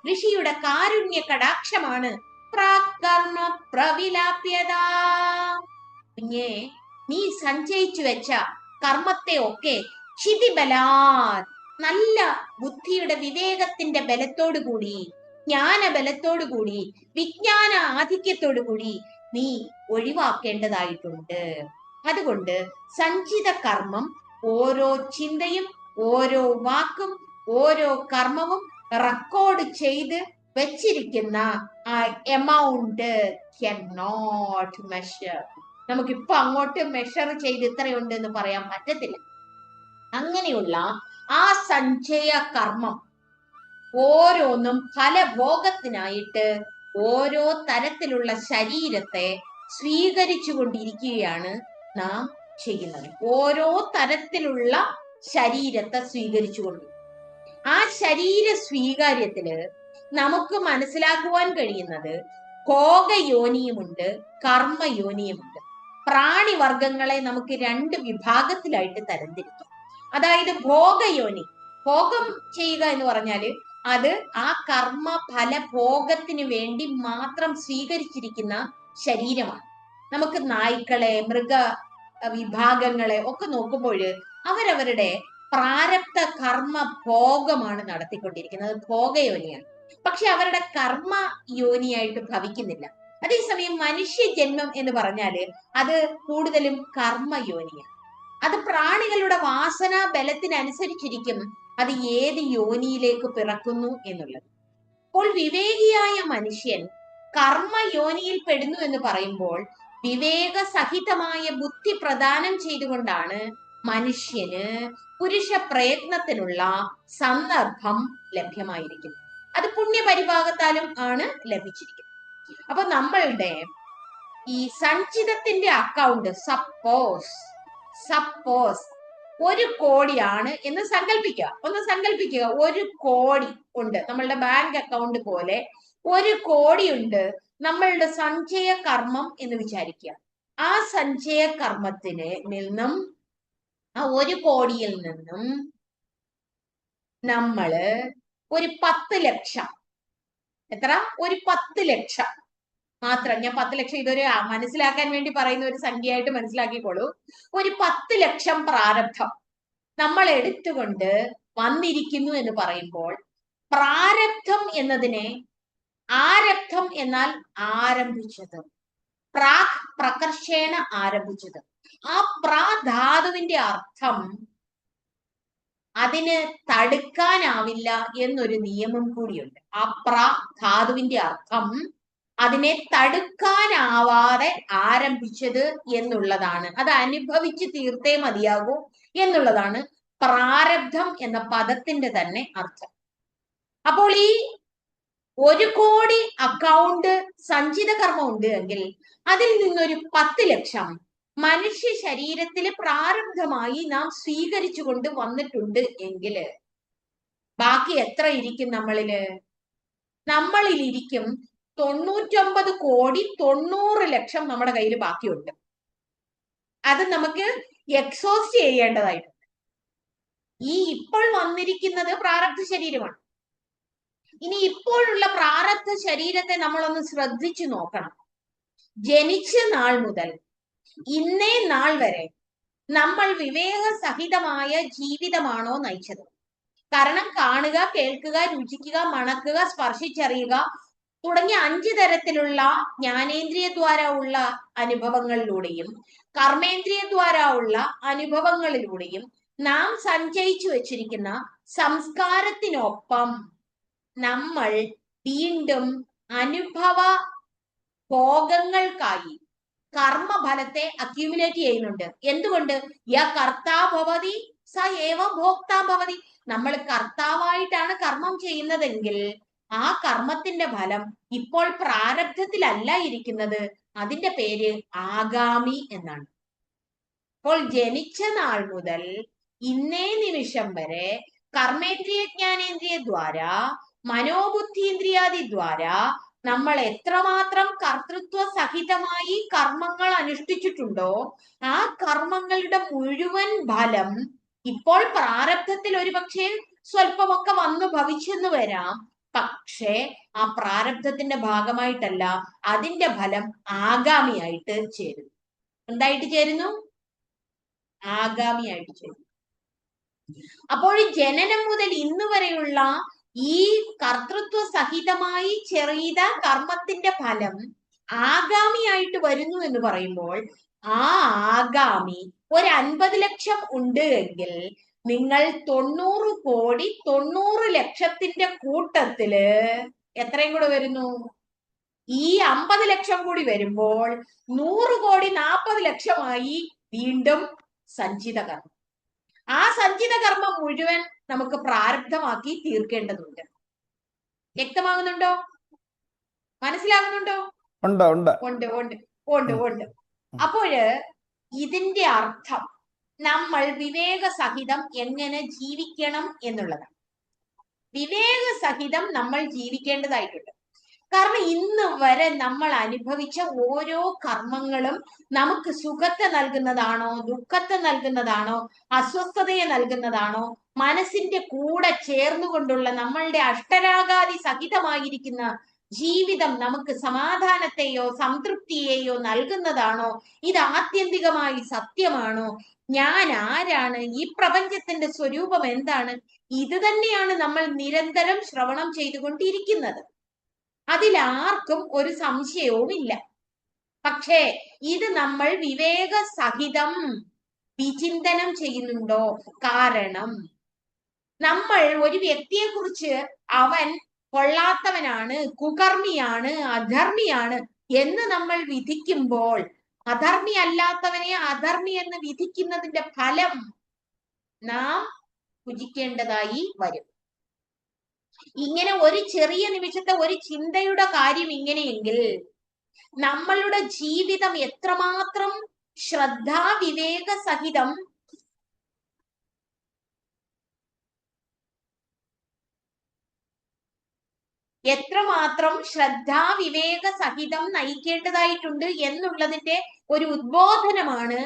ഋഷിയുടെ കാരുണ്യ കടാക്ഷമാണ് പ്രാകർമ്മ പ്രവിലാപ്യത. കുഞ്ഞേ, നീ സഞ്ചയിച്ചു വെച്ച കർമ്മത്തെ ഒക്കെ ക്ഷിതിബലാൽ, നല്ല ബുദ്ധിയുടെ വിവേകത്തിന്റെ ബലത്തോടുകൂടി, ജ്ഞാന ബലത്തോടുകൂടി, വിജ്ഞാന ആധിക്യത്തോടുകൂടി നീ ഒഴിവാക്കേണ്ടതായിട്ടുണ്ട്. അതുകൊണ്ട് സഞ്ചിത കർമ്മം, ഓരോ ചിന്തയും ഓരോ വാക്കും ഓരോ കർമ്മവും റെക്കോർഡ് ചെയ്ത് വെച്ചിരിക്കുന്ന ആ എമൗണ്ട് ക്യാൻ നോട്ട് മെഷർ. നമുക്കിപ്പൊ അങ്ങോട്ട് മെഷർ ചെയ്ത് ഇത്രയുണ്ട് എന്ന് പറയാൻ പറ്റത്തില്ല. അങ്ങനെയുള്ള ആ സഞ്ചയ കർമ്മം ഓരോന്നും ഫലഭോഗത്തിനായിട്ട് ഓരോ തരത്തിലുള്ള ശരീരത്തെ സ്വീകരിച്ചു കൊണ്ടിരിക്കുകയാണ് നാം ചെയ്യുന്നത്. ഓരോ തരത്തിലുള്ള ശരീരത്തെ സ്വീകരിച്ചുകൊണ്ട് ആ ശരീര സ്വീകാര്യത്തില് നമുക്ക് മനസ്സിലാക്കുവാൻ കഴിയുന്നത് ഭോഗയോനിയുമുണ്ട്, കർമ്മയോനിയുമുണ്ട്. പ്രാണിവർഗങ്ങളെ നമുക്ക് രണ്ട് വിഭാഗത്തിലായിട്ട് തരംതിരിക്കാം. അതായത് ഭോഗയോനി, ഭോഗം ചെയ്യുക എന്ന് പറഞ്ഞാല് അത് ആ കർമ്മ ഫല ഭോഗത്തിന് വേണ്ടി മാത്രം സ്വീകരിച്ചിരിക്കുന്ന ശരീരമാണ്. നമുക്ക് നായ്ക്കളെ, മൃഗ വിഭാഗങ്ങളെ ഒക്കെ നോക്കുമ്പോൾ അവരവരുടെ പ്രാരബ്ധ കർമ്മ ഭോഗമാണ് നടത്തിക്കൊണ്ടിരിക്കുന്നത്, ഭോഗയോനിയാണ്. പക്ഷെ അവരുടെ കർമ്മ യോനിയായിട്ട് ഭവിക്കുന്നില്ല. അതേസമയം മനുഷ്യ ജന്മം എന്ന് പറഞ്ഞാല് അത് കൂടുതലും കർമ്മയോനിയാണ്. അത് പ്രാണികളുടെ വാസനാ ബലത്തിനനുസരിച്ചിരിക്കും അത് ഏത് യോനിയിലേക്ക് പിറക്കുന്നു എന്നുള്ളത്. അപ്പോൾ വിവേകിയായ മനുഷ്യൻ കർമ്മയോനിയിൽ പെടുന്നു എന്ന് പറയുമ്പോൾ വിവേകസഹിതമായ ബുദ്ധി പ്രദാനം ചെയ്തുകൊണ്ടാണ് മനുഷ്യന് പുരുഷ പ്രയത്നത്തിനുള്ള സന്ദർഭം ലഭ്യമായിരിക്കുന്നത്. അത് പുണ്യപരിഭാഗത്താലും ആണ് ലഭിച്ചിരിക്കുന്നത്. അപ്പൊ നമ്മളുടെ ഈ സഞ്ചിതത്തിന്റെ അക്കൗണ്ട് സപ്പോസ് 1 കോടിയാണ് എന്ന് സങ്കല്പിക്കുക. ഒന്ന് സങ്കല്പിക്കുക, 1 കോടി ഉണ്ട് നമ്മളുടെ ബാങ്ക് അക്കൗണ്ട് പോലെ. 1 കോടി ഉണ്ട് നമ്മളുടെ സഞ്ചയ കർമ്മം എന്ന് വിചാരിക്കുക. ആ സഞ്ചയ കർമ്മത്തിന് നിന്നും, ആ 1 കോടിയിൽ നിന്നും നമ്മള് ഒരു 10 ലക്ഷം, എത്ര? ഒരു 10 ലക്ഷം മാത്രം. ഞാൻ 10 ലക്ഷം ഇതൊരു മനസ്സിലാക്കാൻ വേണ്ടി പറയുന്ന ഒരു സംഖ്യയായിട്ട് മനസ്സിലാക്കിക്കോളൂ. ഒരു 10 ലക്ഷം പ്രാരബ്ധം നമ്മൾ എടുത്തുകൊണ്ട് വന്നിരിക്കുന്നു എന്ന് പറയുമ്പോൾ, പ്രാരബ്ധം എന്നതിനെ ആരബ്ധം എന്നാൽ ആരംഭിച്ചത്, പ്രാക് പ്രകർഷേണ ആരംഭിച്ചത്. ആ പ്രാധാതുവിന്റെ അർത്ഥം അതിന് തടുക്കാനാവില്ല എന്നൊരു നിയമം കൂടിയുണ്ട്. ആ പ്രാധാതുവിന്റെ അർത്ഥം അതിനെ തടുക്കാനാവാതെ ആരംഭിച്ചത് എന്നുള്ളതാണ്. അത് അനുഭവിച്ച് തീർത്തേ മതിയാകൂ എന്നുള്ളതാണ് പ്രാരബ്ധം എന്ന പദത്തിന്റെ തന്നെ അർത്ഥം. അപ്പോൾ ഈ 1 കോടി അക്കൗണ്ട് സഞ്ചിത കർമ്മം ഉണ്ട് എങ്കിൽ അതിൽ നിന്നൊരു 10 ലക്ഷം മനുഷ്യ ശരീരത്തിലെ പ്രാരബ്ധമായി നാം സ്വീകരിച്ചു കൊണ്ട് വന്നിട്ടുണ്ട് എങ്കിൽ ബാക്കി എത്ര ഇരിക്കും നമ്മളില്? നമ്മളിൽ ഇരിക്കും 99 കോടി 90 ലക്ഷം നമ്മുടെ കയ്യിൽ ബാക്കിയുണ്ട്. അത് നമുക്ക് എക്സോസ്റ്റ് ചെയ്യേണ്ടതായിട്ടുണ്ട്. ഈ ഇപ്പോൾ വന്നിരിക്കുന്നത് പ്രാരബ്ധ ശരീരമാണ്. ഇനി ഇപ്പോഴുള്ള പ്രാരബ്ധ ശരീരത്തെ നമ്മളൊന്ന് ശ്രദ്ധിച്ചു നോക്കണം. ജനിച്ച നാൾ മുതൽ ഇന്നേ നാൾ വരെ നമ്മൾ വിവേകസഹിതമായ ജീവിതമാണോ നയിച്ചത്? കാരണം കാണുക, കേൾക്കുക, രുചിക്കുക, മണക്കുക, സ്പർശിച്ചറിയുക തുടങ്ങിയ 5 തരത്തിലുള്ള ജ്ഞാനേന്ദ്രിയ ദ്വാര ഉള്ള അനുഭവങ്ങളിലൂടെയും കർമ്മേന്ദ്രിയ ദ്വാര ഉള്ള അനുഭവങ്ങളിലൂടെയും നാം സഞ്ചയിച്ചു വെച്ചിരിക്കുന്ന സംസ്കാരത്തിനൊപ്പം നമ്മൾ വീണ്ടും അനുഭവ ഭോഗങ്ങൾക്കായി കർമ്മഫലത്തെ അക്യൂമുലേറ്റ് ചെയ്യുന്നുണ്ട്. എന്തുകൊണ്ട്? യ കർത്താ ഭവതി സ ഏവ ഭോക്താ ഭവതി. നമ്മൾ കർത്താവായിട്ടാണ് കർമ്മം ചെയ്യുന്നതെങ്കിൽ ആ കർമ്മത്തിന്റെ ഫലം ഇപ്പോൾ പ്രാരബ്ധത്തിലല്ല ഇരിക്കുന്നത്, അതിന്റെ പേര് ആഗാമി എന്നാണ്. അപ്പോൾ ജനിച്ച നാൾ മുതൽ ഇന്നേ നിമിഷം വരെ കർമ്മേന്ദ്രിയ ജ്ഞാനേന്ദ്രിയ ദ്വാര മനോബുദ്ധീന്ദ്രിയാദി ദ്വാര നമ്മൾ എത്രമാത്രം കർത്തൃത്വ സഹിതമായി കർമ്മങ്ങൾ അനുഷ്ഠിച്ചിട്ടുണ്ടോ ആ കർമ്മങ്ങളുടെ മുഴുവൻ ഫലം ഇപ്പോൾ പ്രാരബ്ധത്തിൽ ഒരുപക്ഷെ സ്വല്പമൊക്കെ വന്നു ഭവിച്ചെന്ന് വരാം. പക്ഷേ ആ പ്രാരബ്ധത്തിന്റെ ഭാഗമായിട്ടല്ല, അതിന്റെ ഫലം ആഗാമിയായിട്ട് ചേരുന്നു. എന്തായിട്ട് ചേരുന്നു? ആഗാമിയായിട്ട് ചേരുന്നു. അപ്പോൾ ജനനം മുതൽ ഇന്ന് വരെയുള്ള ഈ കർത്തൃത്വ സഹിതമായി ചെയ്ത കർമ്മത്തിന്റെ ഫലം ആഗാമിയായിട്ട് വരുന്നു എന്ന് പറയുമ്പോൾ ആ ആഗാമി ഒരു 50 ലക്ഷം ഉണ്ട് എങ്കിൽ നിങ്ങൾ 90 കോടി 90 ലക്ഷത്തിന്റെ കൂട്ടത്തില് എത്രയും കൂടെ വരുന്നു? ഈ 50 ലക്ഷം കൂടി വരുമ്പോൾ 100 കോടി 40 ലക്ഷമായി വീണ്ടും സഞ്ചിത കർമ്മം. ആ സഞ്ചിത കർമ്മം മുഴുവൻ നമുക്ക് പ്രാരബ്ധമാക്കി തീർക്കേണ്ടതുണ്ട്. വ്യക്തമാകുന്നുണ്ടോ? മനസ്സിലാകുന്നുണ്ടോ? ഉണ്ട് ഉണ്ട് ഉണ്ട് ഉണ്ട് ഉണ്ട് ഉണ്ട്. അപ്പോഴ് ഇതിന്റെ അർത്ഥം നമ്മൾ വിവേകസഹിതം എങ്ങനെ ജീവിക്കണം എന്നുള്ളതാണ്. വിവേകസഹിതം നമ്മൾ ജീവിക്കേണ്ടതായിട്ടുണ്ട്. കാരണം ഇന്ന് വരെ നമ്മൾ അനുഭവിച്ച ഓരോ കർമ്മങ്ങളും നമുക്ക് സുഖത്തെ നൽകുന്നതാണോ, ദുഃഖത്തെ നൽകുന്നതാണോ, അസ്വസ്ഥതയെ നൽകുന്നതാണോ, മനസ്സിന്റെ കൂടെ ചേർന്നുകൊണ്ടുള്ള നമ്മളുടെ അഷ്ടരാഗാദി സഹിതമായിരിക്കുന്ന ജീവിതം നമുക്ക് സമാധാനത്തെയോ സംതൃപ്തിയെയോ നൽകുന്നതാണോ? ഇത് ആത്യന്തികമായി സത്യമാണോ? ഞാൻ ആരാണ്? ഈ പ്രപഞ്ചത്തിന്റെ സ്വരൂപം എന്താണ്? ഇത് തന്നെയാണ് നമ്മൾ നിരന്തരം ശ്രവണം ചെയ്തുകൊണ്ടിരിക്കുന്നത്. അതിലാർക്കും ഒരു സംശയവും ഇല്ല. പക്ഷേ ഇത് നമ്മൾ വിവേകസഹിതം വിചിന്തനം ചെയ്യുന്നുണ്ടോ? കാരണം നമ്മൾ ഒരു വ്യക്തിയെ കുറിച്ച് അവൻ കൊള്ളാത്തവനാണ്, കുകർമ്മിയാണ്, അധർമ്മിയാണ് എന്ന് നമ്മൾ വിധിക്കുമ്പോൾ അധർമ്മി അല്ലാത്തവനെ അധർമ്മി എന്ന് വിധിക്കുന്നതിന്റെ ഫലം നാം ഭുജിക്കേണ്ടതായി വരും. ഇങ്ങനെ ഒരു ചെറിയ നിമിഷത്തെ ഒരു ചിന്തയുടെ കാര്യം ഇങ്ങനെയെങ്കിൽ നമ്മളുടെ ജീവിതം എത്രമാത്രം ശ്രദ്ധാവിവേക സഹിതം നയിക്കേണ്ടതായിട്ടുണ്ട് എന്നുള്ളതിന്റെ ഒരു ഉദ്ബോധനമാണ്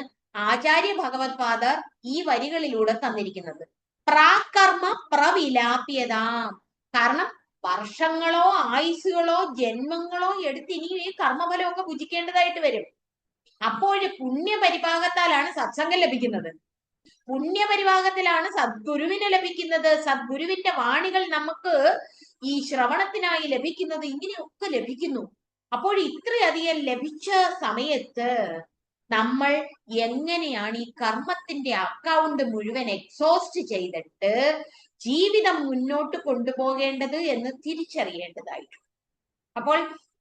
ആചാര്യ ഭഗവത് പാദർ ഈ വരികളിലൂടെ തന്നിരിക്കുന്നത്. പ്രാകർമ്മ പ്രവിലാപ്യത. കാരണം വർഷങ്ങളോ ആയുസ്സുകളോ ജന്മങ്ങളോ എടുത്ത് ഇനിയും ഈ കർമ്മഫലമൊക്കെ ഭുജിക്കേണ്ടതായിട്ട് വരും. അപ്പോൾ പുണ്യപരിഭാഗത്താലാണ് സത്സംഗം ലഭിക്കുന്നത്, പുണ്യപരിഭാഗത്തിലാണ് സദ്ഗുരുവിനെ ലഭിക്കുന്നത്, സദ്ഗുരുവിന്റെ വാണികൾ നമുക്ക് ഈ ശ്രവണത്തിനായി ലഭിക്കുന്നത്, ഇങ്ങനെയൊക്കെ ലഭിക്കുന്നു. അപ്പോൾ ഇത്രയധികം ലഭിച്ച സമയത്ത് നമ്മൾ എങ്ങനെയാണ് ഈ കർമ്മത്തിന്റെ അക്കൗണ്ട് മുഴുവൻ എക്സോസ്റ്റ് ചെയ്തിട്ട് ജീവിതം മുന്നോട്ട് കൊണ്ടുപോകേണ്ടത് എന്ന് തിരിച്ചറിയേണ്ടതായിട്ടുണ്ട്. അപ്പോൾ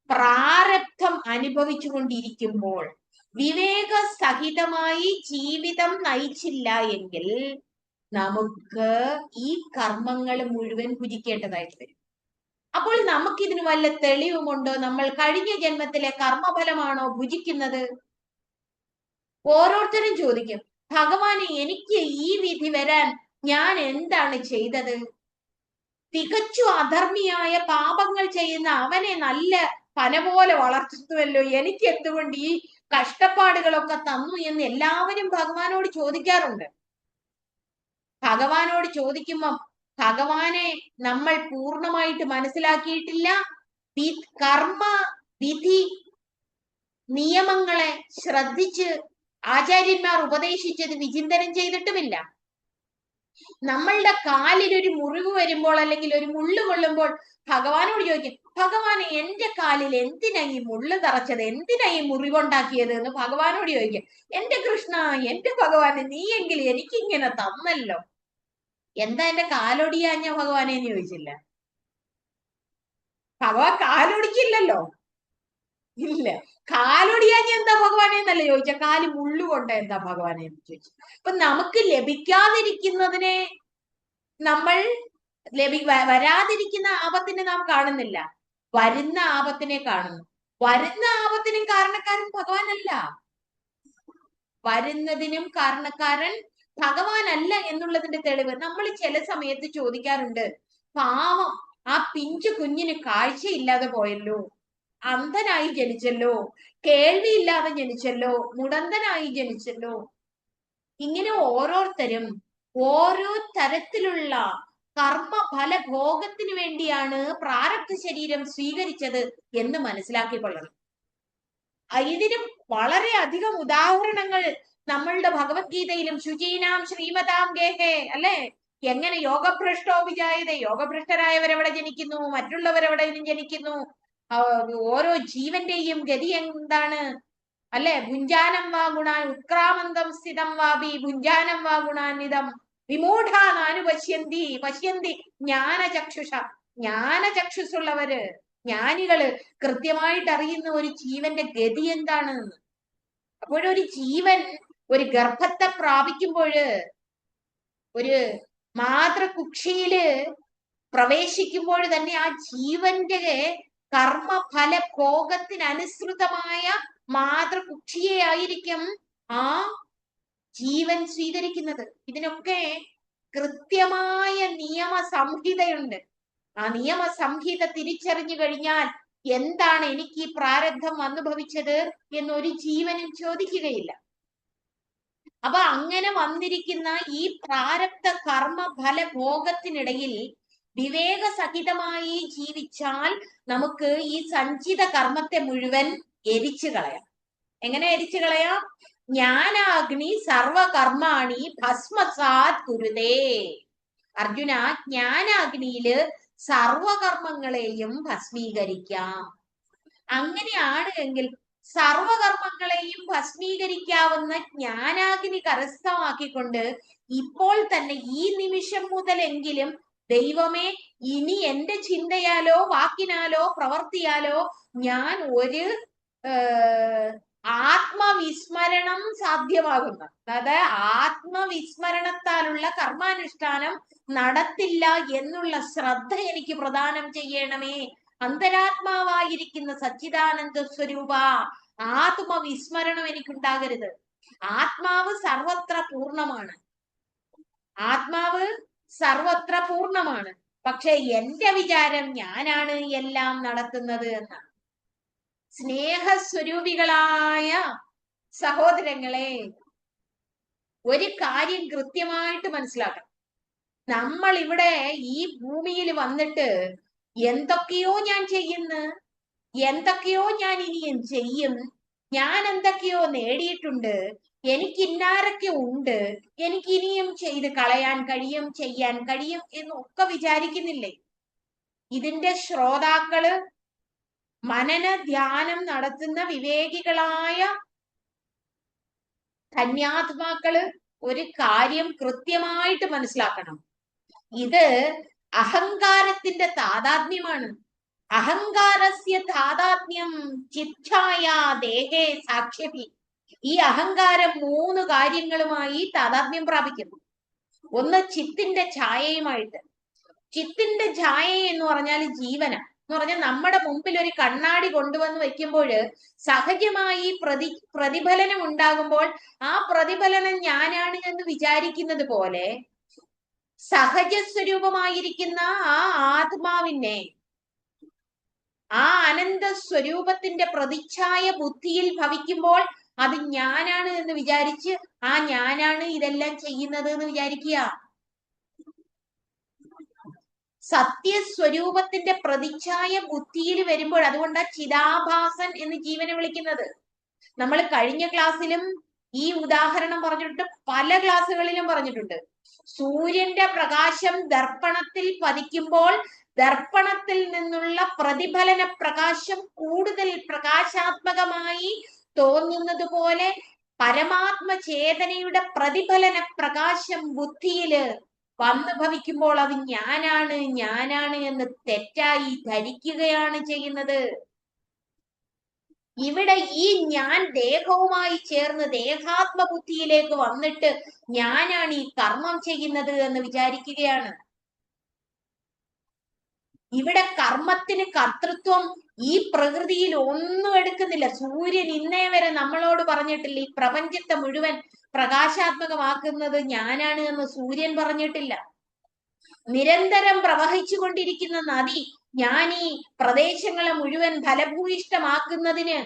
പ്രാരബ്ധം അനുഭവിച്ചു കൊണ്ടിരിക്കുമ്പോൾ വിവേകസഹിതമായി ജീവിതം നയിച്ചില്ല എങ്കിൽ നമുക്ക് ഈ കർമ്മങ്ങൾ മുഴുവൻ ഭുജിക്കേണ്ടതായിട്ട് വരും. അപ്പോൾ നമുക്കിതിന് വല്ല തെളിവുമുണ്ടോ? നമ്മൾ കഴിഞ്ഞ ജന്മത്തിലെ കർമ്മഫലമാണോ ഭുജിക്കുന്നത്? ഓരോരുത്തരും ചോദിക്കും, ഭഗവാനെ എനിക്ക് ഈ വിധി വരാൻ ഞാൻ എന്താണ് ചെയ്തത്? തികച്ചു അധർമ്മിയായ പാപങ്ങൾ ചെയ്യുന്ന അവനെ നല്ല പന പോലെ വളർത്തുന്നുവല്ലോ, എനിക്ക് എന്തുകൊണ്ട് ഈ കഷ്ടപ്പാടുകളൊക്കെ തന്നു എന്ന് എല്ലാവരും ഭഗവാനോട് ചോദിക്കാറുണ്ട്. ഭഗവാനോട് ചോദിക്കുമ്പം ഭഗവാനെ നമ്മൾ പൂർണ്ണമായിട്ട് മനസ്സിലാക്കിയിട്ടില്ല, കർമ്മ വിധി നിയമങ്ങളെ ശ്രദ്ധിച്ച് ആചാര്യന്മാർ ഉപദേശിച്ചത് വിചിന്തനം ചെയ്തിട്ടുമില്ല. നമ്മളുടെ കാലിൽ ഒരു മുറിവ് വരുമ്പോൾ അല്ലെങ്കിൽ ഒരു മുള്ളു കൊള്ളുമ്പോൾ ഭഗവാനോട് ചോദിക്കും, ഭഗവാനെ എന്റെ കാലിൽ എന്തിനാ ഈ മുള്ളു തറച്ചത്, എന്തിനാ ഈ മുറിവുണ്ടാക്കിയത് എന്ന് ഭഗവാനോട് ചോദിക്കും. എന്റെ കൃഷ്ണ, എന്റെ ഭഗവാനെ, നീയെങ്കിലും എനിക്കിങ്ങനെ തന്നല്ലോ, എന്താ എന്റെ കാലൊടിയാഞ്ഞ ഭഗവാനെ എന്ന് ചോദിച്ചില്ല. ഭഗവാൻ കാലൊടിക്കില്ലല്ലോ, ഇല്ല. കാലൊടിയാഞ്ഞ എന്താ ഭഗവാനെ എന്നല്ല ചോദിച്ച, കാല് മുള്ളുകൊണ്ട് എന്താ ഭഗവാനെ എന്ന് ചോദിച്ചു. അപ്പൊ നമുക്ക് ലഭിക്കാതിരിക്കുന്നതിനെ നമ്മൾ വരാതിരിക്കുന്ന ആപത്തിനെ നാം കാണുന്നില്ല, വരുന്ന ആപത്തിനെ കാണുന്നു. വരുന്ന ആപത്തിനും കാരണക്കാരൻ ഭഗവാനല്ല, വരുന്നതിനും കാരണക്കാരൻ ഭഗവാനല്ല എന്നുള്ളതിന്റെ തെളിവ് നമ്മൾ ചില സമയത്ത് ചോദിക്കാറുണ്ട്. പാവം ആ പിഞ്ചു കുഞ്ഞിന് കാഴ്ചയില്ലാതെ പോയല്ലോ, അന്ധനായി ജനിച്ചല്ലോ, കേൾവിയില്ലാതെ ജനിച്ചല്ലോ, മുടന്തനായി ജനിച്ചല്ലോ. ഇങ്ങനെ ഓരോരുത്തരും ഓരോ തരത്തിലുള്ള കർമ്മഫല ഭോഗത്തിന് വേണ്ടിയാണ് പ്രാരബ്ധ ശരീരം സ്വീകരിച്ചത് എന്ന് മനസ്സിലാക്കിക്കൊള്ളണം. ഇതിനും വളരെ അധികം ഉദാഹരണങ്ങൾ നമ്മളുടെ ഭഗവത്ഗീതയിലും ശുചീനാം ശ്രീമതാം ഗേഹേ അല്ലെ, എങ്ങനെ യോഗഭ്രഷ്ടോ വിജായതേ, യോഗഭ്രഷ്ടരായവരെവിടെ ജനിക്കുന്നു, മറ്റുള്ളവരെവിടെ ജനിക്കുന്നു, ഓരോ ജീവന്റെയും ഗതി എന്താണ് അല്ലെ. ഭുഞ്ചാനം വാ ഗുണാൻ ഉത്ക്രാമന്തം സ്ഥിതം വാപി ഭുഞ്ചാനം വാ ഗുണാനിതം വിമൂഢാനുപശ്യന്തി പശ്യന്തി ജ്ഞാനചക്ഷുഷ. ജ്ഞാനചക്ഷുസുള്ളവര്, ജ്ഞാനികള് കൃത്യമായിട്ട് അറിയുന്ന ഒരു ജീവന്റെ ഗതി എന്താണെന്ന്. അപ്പോഴൊരു ജീവൻ ഒരു ഗർഭത്തെ പ്രാപിക്കുമ്പോഴ്, ഒരു മാതൃകുക്ഷിയില് പ്രവേശിക്കുമ്പോൾ തന്നെ ആ ജീവന്റെ കർമ്മഫല ഭോഗത്തിനനുസൃതമായ മാതൃകുക്ഷിയെ ആയിരിക്കും ആ ജീവൻ സ്വീകരിക്കുന്നത്. ഇതിനൊക്കെ കൃത്യമായ നിയമസംഹിതയുണ്ട്. ആ നിയമസംഹിത തിരിച്ചറിഞ്ഞു കഴിഞ്ഞാൽ എന്താണ് എനിക്ക് ഈ പ്രാരബ്ധം അനുഭവിച്ചത് എന്നൊരു ജീവനും ചോദിക്കുകയില്ല. അപ്പൊ അങ്ങനെ വന്നിരിക്കുന്ന ഈ പ്രാരബ്ധ കർമ്മ ഫല ഭോഗത്തിനിടയിൽ വിവേകസഹിതമായി ജീവിച്ചാൽ നമുക്ക് ഈ സഞ്ചിത കർമ്മത്തെ മുഴുവൻ എരിച്ചു കളയാം. എങ്ങനെ എരിച്ചു കളയാം? ജ്ഞാനാഗ്നി സർവകർമാണി ഭസ്മസാത് കുരുതേ. അർജുന, ജ്ഞാനാഗ്നിയില് സർവകർമ്മങ്ങളെയും ഭസ്മീകരിക്കാം. അങ്ങനെയാണ് എങ്കിൽ സർവകർമ്മങ്ങളെയും ഭസ്മീകരിക്കാവുന്ന ജ്ഞാനാഗ്നി കരസ്ഥമാക്കിക്കൊണ്ട് ഇപ്പോൾ തന്നെ ഈ നിമിഷം മുതലെങ്കിലും ദൈവമേ, ഇനി എന്റെ ചിന്തയാലോ വാക്കിനാലോ പ്രവർത്തിയാലോ ഞാൻ ഒരു ആത്മവിസ്മരണം സാധ്യമാകുന്ന, അതായത് ആത്മവിസ്മരണത്താലുള്ള കർമാനുഷ്ഠാനം നടത്തില്ല എന്നുള്ള ശ്രദ്ധ എനിക്ക് പ്രദാനം ചെയ്യണമേ. അന്തരാത്മാവായിരിക്കുന്ന സച്ചിദാനന്ദ സ്വരൂപ, ആത്മവിസ്മരണം എനിക്കുണ്ടാകരുത്. ആത്മാവ് സർവത്ര പൂർണ്ണമാണ്, ആത്മാവ് സർവത്ര പൂർണ്ണമാണ്. പക്ഷെ എന്റെ വിചാരം ഞാനാണ് എല്ലാം നടത്തുന്നത് എന്നാണ്. സ്നേഹസ്വരൂപികളായ സഹോദരങ്ങളെ, ഒരു കാര്യം കൃത്യമായിട്ട് മനസ്സിലാക്കണം. നമ്മൾ ഇവിടെ ഈ ഭൂമിയിൽ വന്നിട്ട് എന്തൊക്കെയോ ഞാൻ ചെയ്യുന്നു, എന്തൊക്കെയോ ഞാൻ ഇനിയും ചെയ്യും, ഞാൻ എന്തൊക്കെയോ നേടിയിട്ടുണ്ട്, എനിക്ക് ഇന്നാരൊക്കെ ഉണ്ട്, എനിക്ക് ഇനിയും ചെയ്ത് കളയാൻ കഴിയും, ചെയ്യാൻ കഴിയും എന്നൊക്കെ വിചാരിക്കുന്നില്ലേ? ഇതിന്റെ ശ്രോതാക്കള്, മനന ധ്യാനം നടത്തുന്ന വിവേകികളായ ധന്യാത്മാക്കള് ഒരു കാര്യം കൃത്യമായിട്ട് മനസ്സിലാക്കണം. ഇത് അഹങ്കാരത്തിന്റെ താതാത്മ്യമാണ്. അഹങ്കാരസ്യ താതാത്മ്യം ചിച്ഛായ ദേഹേ സാക്ഷ്യപി. ഈ അഹങ്കാരം 3 കാര്യങ്ങളുമായി താതാത്മ്യം പ്രാപിക്കുന്നു. ഒന്ന് ചിത്തിന്റെ ഛായയുമായിട്ട്. ചിത്തിന്റെ ഛായ എന്ന് പറഞ്ഞാൽ ജീവന എന്ന് പറഞ്ഞാൽ നമ്മുടെ മുമ്പിൽ ഒരു കണ്ണാടി കൊണ്ടുവന്ന് വെക്കുമ്പോൾ സഹജമായി പ്രതിഫലനം ഉണ്ടാകുമ്പോൾ ആ പ്രതിഫലനം ഞാനാണ് എന്ന് വിചാരിക്കുന്നത് പോലെ സഹജ സ്വരൂപമായിരിക്കുന്ന ആ ആത്മാവിനെ, ആ അനന്ത സ്വരൂപത്തിന്റെ പ്രതിച്ഛായ ബുദ്ധിയിൽ ഭവിക്കുമ്പോൾ അത് ഞാനാണ് എന്ന് വിചാരിച്ച് ആ ഞാനാണ് ഇതെല്ലാം ചെയ്യുന്നത് എന്ന് വിചാരിക്കുക. സത്യസ്വരൂപത്തിന്റെ പ്രതിച്ഛായ ബുദ്ധിയിൽ വരുമ്പോൾ, അതുകൊണ്ടാ ചിദാഭാസൻ എന്ന് ജീവനെ വിളിക്കുന്നത്. നമ്മൾ കഴിഞ്ഞ ക്ലാസ്സിലും ഈ ഉദാഹരണം പറഞ്ഞിട്ട് പല ക്ലാസ്സുകളിലും പറഞ്ഞിട്ടുണ്ട്. സൂര്യന്റെ പ്രകാശം ദർപ്പണത്തിൽ പതിക്കുമ്പോൾ ദർപ്പണത്തിൽ നിന്നുള്ള പ്രതിഫലന പ്രകാശം കൂടുതൽ പ്രകാശാത്മകമായി തോന്നുന്നത് പോലെ പരമാത്മ ചേതനയുടെ പ്രതിഫലന പ്രകാശം ബുദ്ധിയില് വന്നു ഭവിക്കുമ്പോൾ അത് ഞാനാണ് എന്ന് തെറ്റായി ധരിക്കുകയാണ് ചെയ്യുന്നത്. ഇവിടെ ഈ ഞാൻ ദേഹവുമായി ചേർന്ന് ദേഹാത്മബുദ്ധിയിലേക്ക് വന്നിട്ട് ഞാനാണ് ഈ കർമ്മം ചെയ്യുന്നത് എന്ന് വിചാരിക്കുകയാണ്. ഇവിടെ കർമ്മത്തിന് കർത്തൃത്വം ഈ പ്രകൃതിയിൽ ഒന്നും എടുക്കുന്നില്ല. സൂര്യൻ ഇന്നേ വരെ നമ്മളോട് പറഞ്ഞിട്ടില്ല ഈ പ്രപഞ്ചത്തെ മുഴുവൻ പ്രകാശാത്മകമാക്കുന്നത് ഞാനാണ് എന്ന് സൂര്യൻ പറഞ്ഞിട്ടില്ല. നിരന്തരം പ്രവഹിച്ചു കൊണ്ടിരിക്കുന്ന നദി ഞാൻ ഈ പ്രദേശങ്ങളെ മുഴുവൻ ഫലഭൂയിഷ്ടമാക്കുന്നതിന്,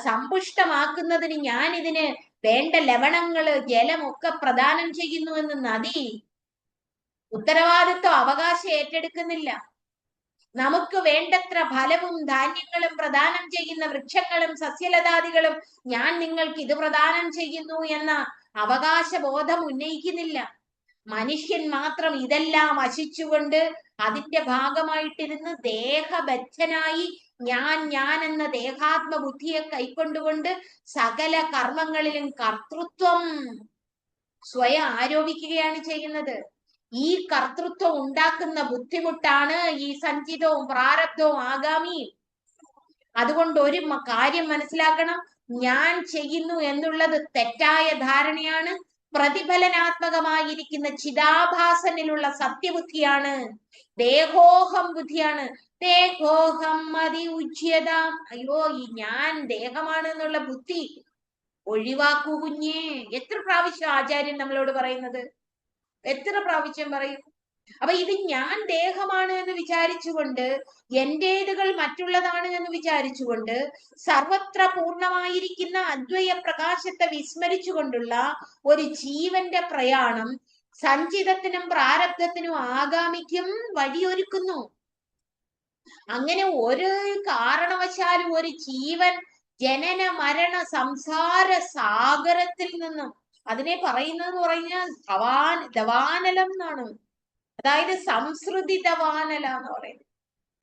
സമ്പുഷ്ടമാക്കുന്നതിന് ഞാൻ ഇതിന് വേണ്ട ലവണങ്ങള് ജലമൊക്കെ പ്രദാനം ചെയ്യുന്നുവെന്ന് നദി ഉത്തരവാദിത്വം അവകാശം ഏറ്റെടുക്കുന്നില്ല. നമുക്ക് വേണ്ടത്ര ഫലവും ധാന്യങ്ങളും പ്രദാനം ചെയ്യുന്ന വൃക്ഷങ്ങളും സസ്യലതാദികളും ഞാൻ നിങ്ങൾക്ക് ഇത് പ്രദാനം ചെയ്യുന്നു എന്ന അവകാശബോധം ഉന്നയിക്കുന്നില്ല. മനുഷ്യൻ മാത്രം ഇതെല്ലാം വശിച്ചുകൊണ്ട് അതിന്റെ ഭാഗമായിട്ടിരുന്ന് ദേഹബദ്ധനായി ഞാൻ എന്ന ദേഹാത്മബുദ്ധിയെ കൈക്കൊണ്ടുകൊണ്ട് സകല കർമ്മങ്ങളിലും കർത്തൃത്വം സ്വയം ആരോപിക്കുകയാണ് ചെയ്യുന്നത്. ഈ കർത്തൃത്വം ഉണ്ടാക്കുന്ന ബുദ്ധിമുട്ടാണ് ഈ സഞ്ചിതവും പ്രാരബ്ധവും ആഗാമിയും. അതുകൊണ്ട് ഒരു കാര്യം മനസ്സിലാക്കണം, ഞാൻ ചെയ്യുന്നു എന്നുള്ളത് തെറ്റായ ധാരണയാണ്. പ്രതിഫലനാത്മകമായിരിക്കുന്ന ചിദാഭാസനിലുള്ള സത്യബുദ്ധിയാണ്, ദേഹോഹം ബുദ്ധിയാണ്. ദേഹോഹം മതി ഉച്യതാം. അയ്യോ, ഈ ഞാൻ ദേഹമാണ് എന്നുള്ള ബുദ്ധി ഒഴിവാക്കൂ കുഞ്ഞേ. എത്ര പ്രാവശ്യം ആചാര്യൻ നമ്മളോട് പറയുന്നത്? എത്ര പ്രാവശ്യം പറയും? അപ്പൊ ഇത് ഞാൻ ദേഹമാണ് എന്ന് വിചാരിച്ചുകൊണ്ട്, എന്റേതുകൾ മറ്റുള്ളതാണ് എന്ന് വിചാരിച്ചുകൊണ്ട് സർവത്ര പൂർണ്ണമായിരിക്കുന്ന അദ്വയ പ്രകാശത്തെ വിസ്മരിച്ചുകൊണ്ടുള്ള ഒരു ജീവന്റെ പ്രയാണം സഞ്ചിതത്തിനും പ്രാരബ്ധത്തിനും ആഗാമിക്കും വഴിയൊരുക്കുന്നു. അങ്ങനെ ഒരു കാരണവശാലും ഒരു ജീവൻ ജനന മരണ സംസാര സാഗരത്തിൽ നിന്നും, അതിനെ പറയുന്നതെന്ന് പറഞ്ഞാൽ ദവാനലം എന്നാണ്. അതായത് സംസ്കൃതി ദവാനല എന്ന് പറയുന്നത്.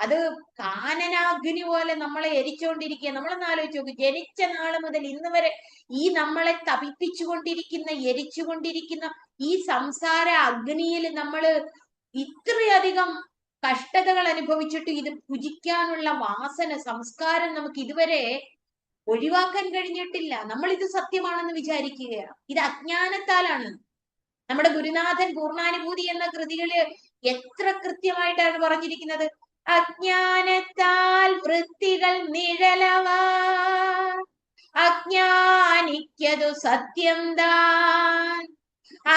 അത് കാനനാഗ്നി പോലെ നമ്മളെ എരിച്ചുകൊണ്ടിരിക്കുക. നമ്മളൊന്ന് ആലോചിച്ച് നോക്ക്, ജനിച്ച നാള് മുതൽ ഇന്ന് വരെ ഈ നമ്മളെ തപിപ്പിച്ചുകൊണ്ടിരിക്കുന്ന, എരിച്ചുകൊണ്ടിരിക്കുന്ന ഈ സംസാര അഗ്നിയിൽ നമ്മള് ഇത്രയധികം കഷ്ടതകൾ അനുഭവിച്ചിട്ട് ഇത് ഭുജിക്കാനുള്ള വാസന, സംസ്കാരം നമുക്ക് ഇതുവരെ ഒഴിവാക്കാൻ കഴിഞ്ഞിട്ടില്ല. നമ്മൾ ഇത് സത്യമാണെന്ന് വിചാരിക്കുകയാണ്. ഇത് അജ്ഞാനത്താലാണ്. നമ്മുടെ ഗുരുനാഥൻ പൂർണ്ണാനുഭൂതി എന്ന കൃതികള് എത്ര കൃത്യമായിട്ടാണ് പറഞ്ഞിരിക്കുന്നത്. അജ്ഞാനത്താൽ വൃത്തികൾ നിഴലവാ, അജ്ഞാനിക്കതു സത്യം താൻ.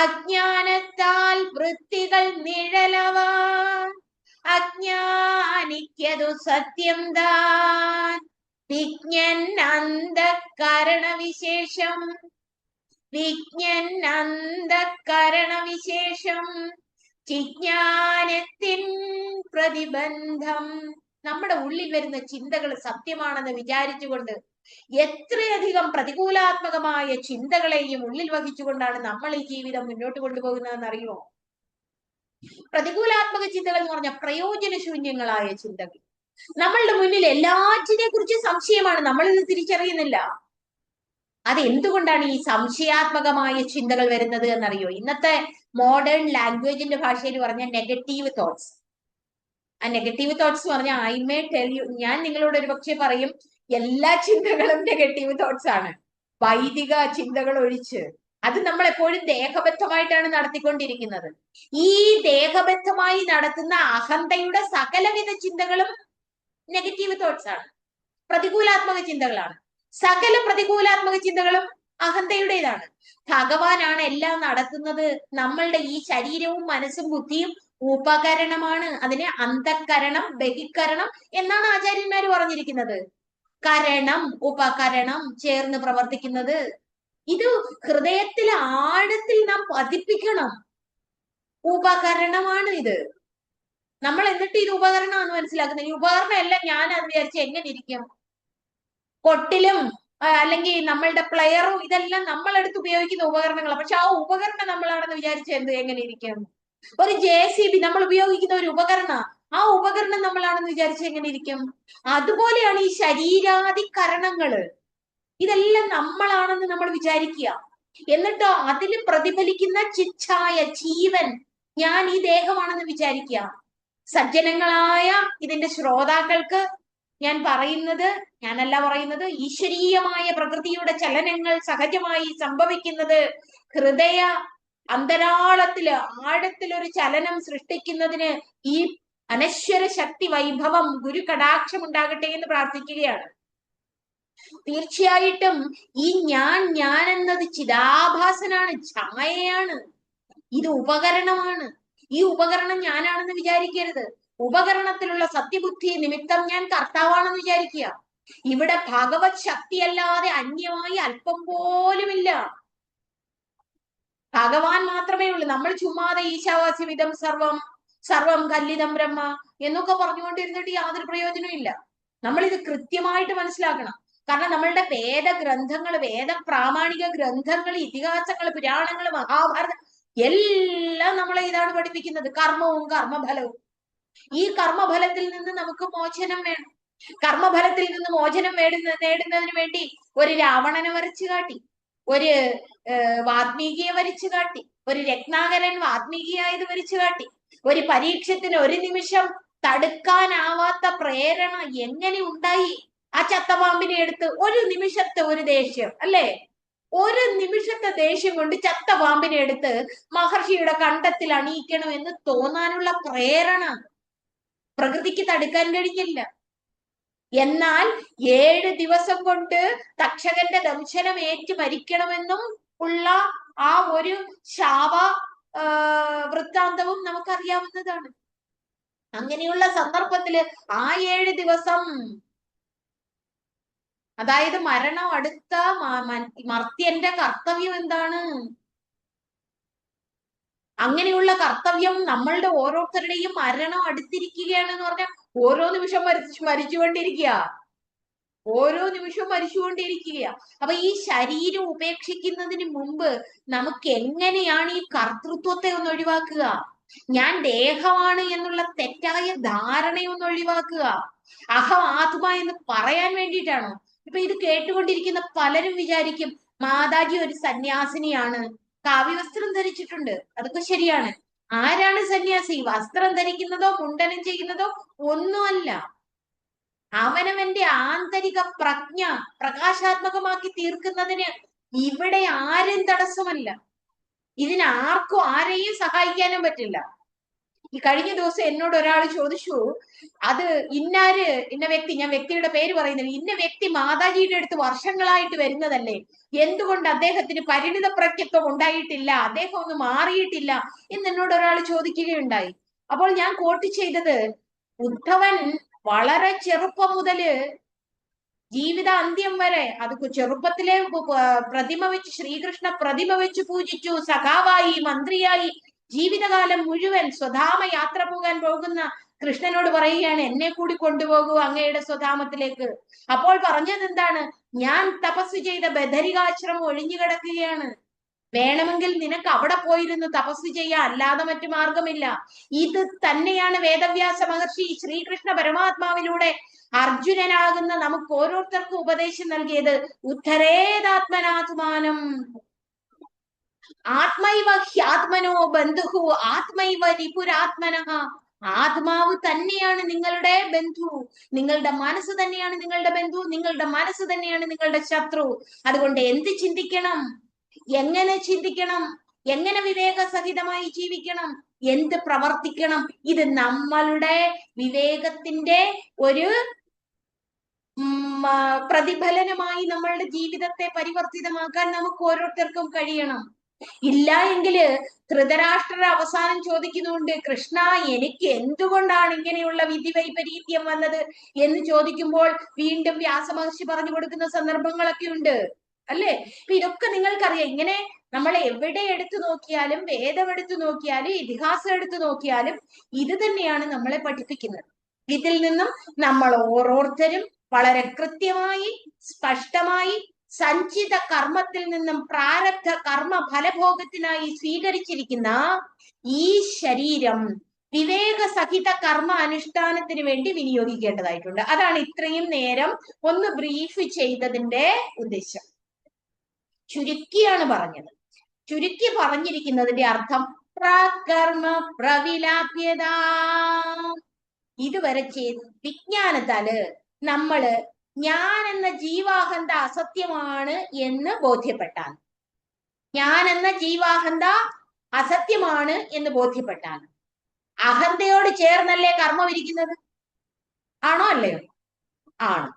അജ്ഞാനത്താൽ വൃത്തികൾ നിഴലവാ, അജ്ഞാനിക്കതു സത്യം താൻ. വിജ്ഞൻ അന്ധകരണവിശേഷം, വിജ്ഞൻ അന്ധകരണവിശേഷം ചിജ്ഞാനത്തിൻ പ്രതിബന്ധം. നമ്മുടെ ഉള്ളിൽ വരുന്ന ചിന്തകൾ സത്യമാണെന്ന് വിചാരിച്ചുകൊണ്ട് എത്രയധികം പ്രതികൂലാത്മകമായ ചിന്തകളെയും ഉള്ളിൽ വഹിച്ചുകൊണ്ടാണ് നമ്മൾ ഈ ജീവിതം മുന്നോട്ട് കൊണ്ടുപോകുന്നതെന്ന് അറിയുമോ? പ്രതികൂലാത്മക ചിന്തകൾ എന്ന് പറഞ്ഞാൽ പ്രയോജനശൂന്യങ്ങളായ ചിന്തകൾ. നമ്മളുടെ മുന്നിൽ എല്ലാറ്റിനെ കുറിച്ചും സംശയമാണ്, നമ്മൾ ഇത് തിരിച്ചറിയുന്നില്ല. അത് എന്തുകൊണ്ടാണ് ഈ സംശയാത്മകമായ ചിന്തകൾ വരുന്നത് എന്നറിയോ? ഇന്നത്തെ മോഡേൺ ലാംഗ്വേജിന്റെ ഭാഷയിൽ പറഞ്ഞ നെഗറ്റീവ് തോട്ട്സ്. ആ നെഗറ്റീവ് തോട്ട്സ് പറഞ്ഞാൽ ഐ മേ ടെൽ യു, ഞാൻ നിങ്ങളോട് ഒരു പക്ഷേ പറയും എല്ലാ ചിന്തകളും നെഗറ്റീവ് തോട്ട്സ് ആണ്, വൈദിക ചിന്തകൾ ഒഴിച്ച്. അത് നമ്മൾ എപ്പോഴും ദേഹബദ്ധമായിട്ടാണ് നടത്തിക്കൊണ്ടിരിക്കുന്നത്. ഈ ദേഹബദ്ധമായി നടത്തുന്ന അഹന്തയുടെ സകലവിധ ചിന്തകളും നെഗറ്റീവ് തോട്ട്സ് ആണ്, പ്രതികൂലാത്മക ചിന്തകളാണ്. സകല പ്രതികൂലാത്മക ചിന്തകളും അഹന്തയുടേതാണ്. ഭഗവാനാണ് എല്ലാം നടത്തുന്നത്. നമ്മളുടെ ഈ ശരീരവും മനസ്സും ബുദ്ധിയും ഉപകരണമാണ്. അതിനെ അന്തഃകരണം ബഹിക്കരണം എന്നാണ് ആചാര്യന്മാർ പറഞ്ഞിരിക്കുന്നത്. കരണം ഉപകരണം ചേർന്ന് പ്രവർത്തിക്കുന്നത്. ഇത് ഹൃദയത്തിൽ ആഴത്തിൽ നാം പതിപ്പിക്കണം. ഉപകരണമാണ് ഇത്. നമ്മൾ എന്നിട്ട് ഇത് ഉപകരണമാണെന്ന് മനസ്സിലാക്കുന്നത്. ഈ ഉപകരണം എല്ലാം ഞാൻ അത് വിചാരിച്ച് എങ്ങനെ ഇരിക്കും? കൊട്ടിലും അല്ലെങ്കിൽ നമ്മളുടെ പ്ലെയറും ഇതെല്ലാം നമ്മളെടുത്ത് ഉപയോഗിക്കുന്ന ഉപകരണങ്ങളാണ്. പക്ഷെ ആ ഉപകരണം നമ്മളാണെന്ന് വിചാരിച്ച എങ്ങനെ ഇരിക്കും? ഒരു JCB നമ്മൾ ഉപയോഗിക്കുന്ന ഒരു ഉപകരണ, ആ ഉപകരണം നമ്മളാണെന്ന് വിചാരിച്ച എങ്ങനെ ഇരിക്കും? അതുപോലെയാണ് ഈ ശരീരാദികരണങ്ങള്. ഇതെല്ലാം നമ്മളാണെന്ന് നമ്മൾ വിചാരിക്കുക. എന്നിട്ടോ അതിൽ പ്രതിഫലിക്കുന്ന ചിച്ഛായ ജീവൻ, ഞാൻ ഈ ദേഹമാണെന്ന് വിചാരിക്കുക. സജ്ജനങ്ങളായ ഇതിന്റെ ശ്രോതാക്കൾക്ക് ഞാൻ പറയുന്നത്, ഞാനല്ല പറയുന്നത്, ഈശ്വരീയമായ പ്രകൃതിയുടെ ചലനങ്ങൾ സഹജമായി സംഭവിക്കുന്നത് ഹൃദയ അന്തരാളത്തില് ആഴത്തിലൊരു ചലനം സൃഷ്ടിക്കുന്നതിന് ഈ അനശ്വര ശക്തി വൈഭവം ഗുരു കടാക്ഷം ഉണ്ടാകട്ടെ എന്ന് പ്രാർത്ഥിക്കുകയാണ്. തീർച്ചയായിട്ടും ഈ ഞാൻ എന്നത് ചിദാഭാസനാണ്, ഛായയാണ്. ഇത് ഉപകരണമാണ്. ഈ ഉപകരണം ഞാനാണെന്ന് വിചാരിക്കരുത്. ഉപകരണത്തിലുള്ള സത്യബുദ്ധി നിമിത്തം ഞാൻ കർത്താവാണെന്ന് വിചാരിക്കുക. ഇവിടെ ഭഗവത് ശക്തിയല്ലാതെ അന്യമായി അല്പം പോലുമില്ല. ഭഗവാൻ മാത്രമേ ഉള്ളൂ. നമ്മൾ ചുമ്മാതെ ഈശാവാസ്യമിതം സർവം സർവം കല്ലിതം ബ്രഹ്മ എന്നൊക്കെ പറഞ്ഞുകൊണ്ടിരുന്നിട്ട് യാതൊരു പ്രയോജനവും ഇല്ല. നമ്മൾ ഇത് കൃത്യമായിട്ട് മനസ്സിലാക്കണം. കാരണം നമ്മളുടെ വേദഗ്രന്ഥങ്ങൾ, വേദ പ്രാമാണിക ഗ്രന്ഥങ്ങൾ, ഇതിഹാസങ്ങൾ, പുരാണങ്ങൾ, മഹാഭാരതം എല്ലാം നമ്മളെ ഇതാണ് പഠിപ്പിക്കുന്നത്, കർമ്മവും കർമ്മഫലവും. ഈ കർമ്മഫലത്തിൽ നിന്ന് നമുക്ക് മോചനം വേണം. കർമ്മഫലത്തിൽ നിന്ന് മോചനം നേടുന്നതിന് വേണ്ടി ഒരു രാവണനെ വരച്ചു കാട്ടി, ഒരു വാത്മീകിയെ വരച്ചു കാട്ടി, ഒരു രത്നാകരൻ വാത്മീകിയായത് വരച്ചു കാട്ടി, ഒരു പരീക്ഷത്തിന് ഒരു നിമിഷം തടുക്കാനാവാത്ത പ്രേരണ എങ്ങനെ ഉണ്ടായി? ആ ചത്തപാമ്പിനെ എടുത്ത് ഒരു നിമിഷത്തെ ഒരു ദേഷ്യം, അല്ലേ, ഒരു നിമിഷത്തെ ദേഷ്യം കൊണ്ട് ചത്ത പാമ്പിനെ എടുത്ത് മഹർഷിയുടെ കണ്ടത്തിൽ അണിയിക്കണം എന്ന് തോന്നാനുള്ള പ്രേരണ പ്രകൃതിക്ക് തടുക്കാൻ കഴിഞ്ഞില്ല. എന്നാൽ 7 ദിവസം കൊണ്ട് തക്ഷകന്റെ ദംശനം ഏറ്റു മരിക്കണമെന്നും ഉള്ള ആ ഒരു ശാപ വൃത്താന്തവും നമുക്കറിയാവുന്നതാണ്. അങ്ങനെയുള്ള സന്ദർഭത്തില് ആ 7 ദിവസം, അതായത് മരണം അടുത്ത മർത്യന്റെ കർത്തവ്യം എന്താണ്? അങ്ങനെയുള്ള കർത്തവ്യം നമ്മളുടെ ഓരോരുത്തരുടെയും മരണം അടുത്തിരിക്കുകയാണെന്ന് പറഞ്ഞാൽ ഓരോ നിമിഷം മരിച്ചുകൊണ്ടിരിക്കുക, ഓരോ നിമിഷവും മരിച്ചുകൊണ്ടിരിക്കുക. അപ്പൊ ഈ ശരീരം ഉപേക്ഷിക്കുന്നതിന് മുമ്പ് നമുക്ക് എങ്ങനെയാണ് ഈ കർത്തൃത്വത്തെ ഒന്ന് ഒഴിവാക്കുക? ഞാൻ ദേഹമാണ് എന്നുള്ള തെറ്റായ ധാരണയൊന്ന് ഒഴിവാക്കുക. അഹം ആത്മ എന്ന് പറയാൻ വേണ്ടിയിട്ടാണോ? ഇപ്പൊ ഇത് കേട്ടുകൊണ്ടിരിക്കുന്ന പലരും വിചാരിക്കും മാതാജി ഒരു സന്യാസിനിയാണ്, കാവ്യവസ്ത്രം ധരിച്ചിട്ടുണ്ട്, അതൊക്കെ ശരിയാണ്. ആരാണ് സന്യാസി? വസ്ത്രം ധരിക്കുന്നതോ മുണ്ടനം ചെയ്യുന്നതോ ഒന്നുമല്ല. അവനവന്റെ ആന്തരിക പ്രജ്ഞ പ്രകാശാത്മകമാക്കി തീർക്കുന്നതിന് ഇവിടെ ആരും തടസ്സമല്ല. ഇതിനാർക്കും ആരെയും സഹായിക്കാനും പറ്റില്ല. ഈ കഴിഞ്ഞ ദിവസം എന്നോട് ഒരാൾ ചോദിച്ചു, അത് ഇന്ന വ്യക്തി, ഞാൻ വ്യക്തിയുടെ പേര് പറയുന്നില്ല, ഇന്ന വ്യക്തി മാതാജിയുടെ അടുത്ത് വർഷങ്ങളായിട്ട് വരുന്നതല്ലേ, എന്തുകൊണ്ട് അദ്ദേഹത്തിന് പരിണിത പ്രജ്ഞത്വം ഉണ്ടായിട്ടില്ല, അദ്ദേഹം ഒന്നും മാറിയിട്ടില്ല എന്ന് എന്നോട് ഒരാൾ ചോദിക്കുകയുണ്ടായി. അപ്പോൾ ഞാൻ കോട്ട് ചെയ്തത്, ഉദ്ധവൻ വളരെ ചെറുപ്പം മുതല് ജീവിത അന്ത്യം വരെ, അത് ചെറുപ്പത്തിലെ പ്രതിമ വെച്ച്, ശ്രീകൃഷ്ണ പ്രതിമ വെച്ച് പൂജിച്ചു, സഖാവായി, മന്ത്രിയായി, ജീവിതകാലം മുഴുവൻ സ്വധാമ യാത്ര പോകാൻ പോകുന്ന കൃഷ്ണനോട് പറയുകയാണ്, എന്നെ കൂടി കൊണ്ടുപോകൂ അങ്ങയുടെ സ്വധാമത്തിലേക്ക്. അപ്പോൾ പറഞ്ഞത് എന്താണ്? ഞാൻ തപസ് ചെയ്ത ബദരികാശ്രമം ഒഴിഞ്ഞു കിടക്കുകയാണ്. വേണമെങ്കിൽ നിനക്ക് അവിടെ പോയിരുന്ന് തപസ് ചെയ്യാം, അല്ലാതെ മറ്റു മാർഗമില്ല. ഇത് തന്നെയാണ് വേദവ്യാസ മഹർഷി ശ്രീകൃഷ്ണ പരമാത്മാവിലൂടെ അർജുനനാകുന്ന നമുക്ക് ഓരോരുത്തർക്കും ഉപദേശം നൽകിയത്. ഉദ്ധരേതാത്മനാത്മാനം ആത്മൈവ ഹ്യാത്മനോ ബന്ധുഹു ആത്മൈവ രിപുരാത്മനഃ. ആത്മാവ് തന്നെയാണ് നിങ്ങളുടെ ബന്ധു, നിങ്ങളുടെ മനസ്സ് തന്നെയാണ് നിങ്ങളുടെ ബന്ധു, നിങ്ങളുടെ മനസ്സ് തന്നെയാണ് നിങ്ങളുടെ ശത്രു. അതുകൊണ്ട് എന്ത് ചിന്തിക്കണം, എങ്ങനെ ചിന്തിക്കണം, എങ്ങനെ വിവേകസഹിതമായി ജീവിക്കണം, എന്ത് പ്രവർത്തിക്കണം, ഇത് നമ്മളുടെ വിവേകത്തിന്റെ ഒരു പ്രതിഫലനമായി നമ്മളുടെ ജീവിതത്തെ പരിവർത്തിതമാക്കാൻ നമുക്ക് ഓരോരുത്തർക്കും കഴിയണം. ഇല്ല എങ്കില് ധൃതരാഷ്ട്രർ അവസാനം ചോദിക്കുന്നുണ്ട്, കൃഷ്ണ എനിക്ക് എന്തുകൊണ്ടാണ് ഇങ്ങനെയുള്ള വിധി വൈപരീത്യം വന്നത് എന്ന് ചോദിക്കുമ്പോൾ വീണ്ടും വ്യാസമഹർഷി പറഞ്ഞു കൊടുക്കുന്ന സന്ദർഭങ്ങളൊക്കെ ഉണ്ട് അല്ലേ? അപ്പൊ ഇതൊക്കെ നിങ്ങൾക്കറിയാം. ഇങ്ങനെ നമ്മൾ എവിടെ എടുത്തു നോക്കിയാലും, വേദം എടുത്തു നോക്കിയാലും, ഇതിഹാസം എടുത്തു നോക്കിയാലും ഇത് തന്നെയാണ് നമ്മളെ പഠിപ്പിക്കുന്നത്. ഇതിൽ നിന്നും നമ്മൾ ഓരോരുത്തരും വളരെ കൃത്യമായി സ്പഷ്ടമായി സഞ്ചിത കർമ്മത്തിൽ നിന്നും പ്രാരബ്ധ കർമ്മ ഫലഭോഗത്തിനായി സ്വീകരിച്ചിരിക്കുന്ന ഈ ശരീരം വിവേകസഹിത കർമ്മ അനുഷ്ഠാനത്തിന് വേണ്ടി വിനിയോഗിക്കേണ്ടതായിട്ടുണ്ട്. അതാണ് ഇത്രയും നേരം ഒന്ന് ബ്രീഫ് ചെയ്തതിന്റെ ഉദ്ദേശം. ചുരുക്കിയാണ് പറഞ്ഞത്. ചുരുക്കി പറഞ്ഞിരിക്കുന്നതിന്റെ അർത്ഥം പ്രകർമ്മ പ്രവിലാപ്യത. ഇതുവരെ വിജ്ഞാനത്താല് നമ്മള് ഞാൻ എന്ന ജീവാഹന്ത അസത്യമാണ് എന്ന് ബോധ്യപ്പെട്ടാൽ, ഞാൻ എന്ന ജീവാഹന്ത അസത്യമാണ് എന്ന് ബോധ്യപ്പെട്ടാൽ അഹന്തയോട് ചേർന്നല്ലേ കർമ്മം ഇരിക്കുന്നത്? ആണോ അല്ലയോ? ആണ്.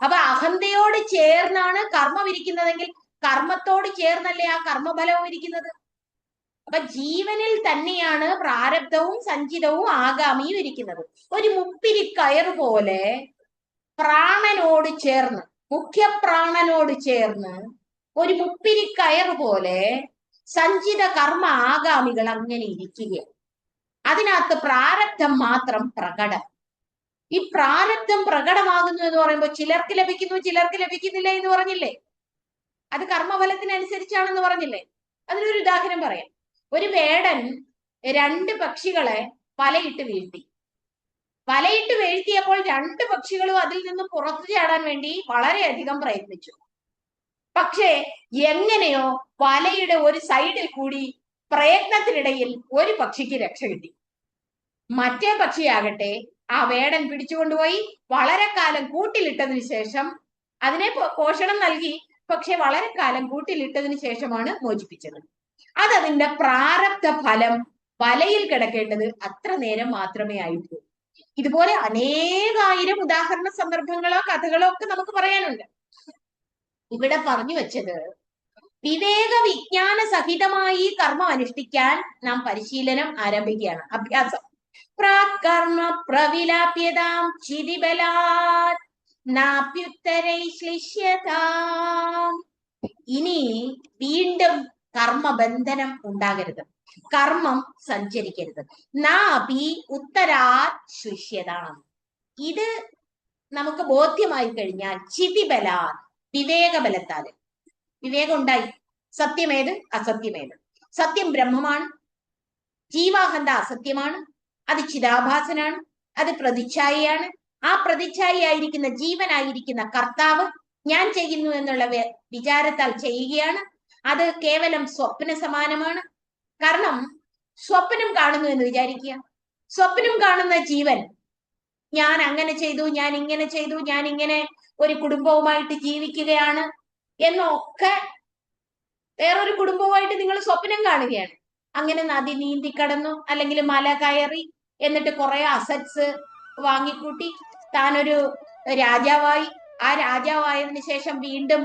അപ്പൊ അഹന്തയോട് ചേർന്നാണ് കർമ്മം ഇരിക്കുന്നതെങ്കിൽ കർമ്മത്തോട് ചേർന്നല്ലേ ആ കർമ്മഫലവും ഇരിക്കുന്നത്. അപ്പൊ ജീവനിൽ തന്നെയാണ് പ്രാരബ്ധവും സഞ്ചിതവും ആഗാമിയും ഇരിക്കുന്നത്. ഒരു മുപ്പിരി കയറ് പോലെ പ്രാണനോട് ചേർന്ന്, മുഖ്യപ്രാണനോട് ചേർന്ന് ഒരു മുപ്പിരി കയറ് പോലെ സഞ്ചിത കർമ്മ ആഗാമികൾ അങ്ങനെ ഇരിക്കുകയാണ്. അതിനകത്ത് പ്രാരബ്ധം മാത്രം പ്രകടം. ഈ പ്രാരബ്ധം പ്രകടമാകുന്നു എന്ന് പറയുമ്പോൾ ചിലർക്ക് ലഭിക്കുന്നു, ചിലർക്ക് ലഭിക്കുന്നില്ല എന്ന് പറഞ്ഞില്ലേ? അത് കർമ്മഫലത്തിനനുസരിച്ചാണെന്ന് പറഞ്ഞില്ലേ? അതിനൊരു ഉദാഹരണം പറയാം. ഒരു വേടൻ 2 പക്ഷികളെ വലയിട്ട് വീഴ്ത്തി. വലയിട്ട് വീഴ്ത്തിയപ്പോൾ 2 പക്ഷികളും അതിൽ നിന്ന് പുറത്തു ചാടാൻ വേണ്ടി വളരെയധികം പ്രയത്നിച്ചു. പക്ഷേ എങ്ങനെയോ വലയുടെ ഒരു സൈഡിൽ കൂടി പ്രയത്നത്തിനിടയിൽ ഒരു പക്ഷിക്ക് രക്ഷ കിട്ടി. മറ്റേ പക്ഷിയാകട്ടെ ആ വേടൻ പിടിച്ചുകൊണ്ടുപോയി വളരെ കാലം കൂട്ടിലിട്ടതിന് ശേഷം അതിനെ പോഷണം നൽകി. പക്ഷെ വളരെ കാലം കൂട്ടിലിട്ടതിന് ശേഷമാണ് മോചിപ്പിച്ചത്. അതതിന്റെ പ്രാരബ്ധ ഫലം വലയിൽ കിടക്കേണ്ടത് അത്ര നേരം മാത്രമേ ആയിട്ടുള്ളൂ. ഇതുപോലെ അനേകായിരം ഉദാഹരണ സന്ദർഭങ്ങളോ കഥകളോ ഒക്കെ നമുക്ക് പറയാനുണ്ട്. ഇവിടെ പറഞ്ഞു വെച്ചത് വിവേക വിജ്ഞാന സഹിതമായി കർമ്മം അനുഷ്ഠിക്കാൻ നാം പരിശീലനം ആരംഭിക്കുകയാണ്, അഭ്യാസം. പ്രാകർമ്മ പ്രവിലാപ്യതാം ചിതിബലാത് നാപ്യുത്തരൈ ശ്ലിഷ്യതാം. ഇനി വീണ്ടും കർമ്മബന്ധനം ഉണ്ടാകരുത്, കർമ്മം സഞ്ചരിക്കരുത്. നാപി ഉത്തരാത് ശ്ലിഷ്യതാം. ഇത് നമുക്ക് ബോധ്യമായി കഴിഞ്ഞാൽ ചിതിബലാ, വിവേകബലത്താല്. വിവേകം ഉണ്ടായി, സത്യമേത് അസത്യമേത്. സത്യം ബ്രഹ്മമാണ്, ജീവാഹന്ത അസത്യമാണ്, അത് ചിദാഭാസനാണ്, അത് പ്രതിച്ഛായിയാണ്. ആ പ്രതിച്ഛായി ആയിരിക്കുന്ന ജീവനായിരിക്കുന്ന കർത്താവ് ഞാൻ ചെയ്യുന്നു എന്നുള്ള വിചാരത്താൽ ചെയ്യുകയാണ്. അത് കേവലം സ്വപ്ന സമാനമാണ്. കാരണം സ്വപ്നം കാണുന്നു എന്ന് വിചാരിക്കുക. സ്വപ്നം കാണുന്ന ജീവൻ ഞാൻ അങ്ങനെ ചെയ്തു, ഞാൻ ഇങ്ങനെ ചെയ്തു, ഞാൻ ഇങ്ങനെ ഒരു കുടുംബവുമായിട്ട് ജീവിക്കുകയാണ് എന്നൊക്കെ വേറൊരു കുടുംബവുമായിട്ട് നിങ്ങൾ സ്വപ്നം കാണുകയാണ്. അങ്ങനെ നദി നീന്തി കടന്നു, അല്ലെങ്കിൽ മല കയറി, എന്നിട്ട് കുറെ അസറ്റ്സ് വാങ്ങിക്കൂട്ടി താനൊരു രാജാവായി. ആ രാജാവായതിനു ശേഷം വീണ്ടും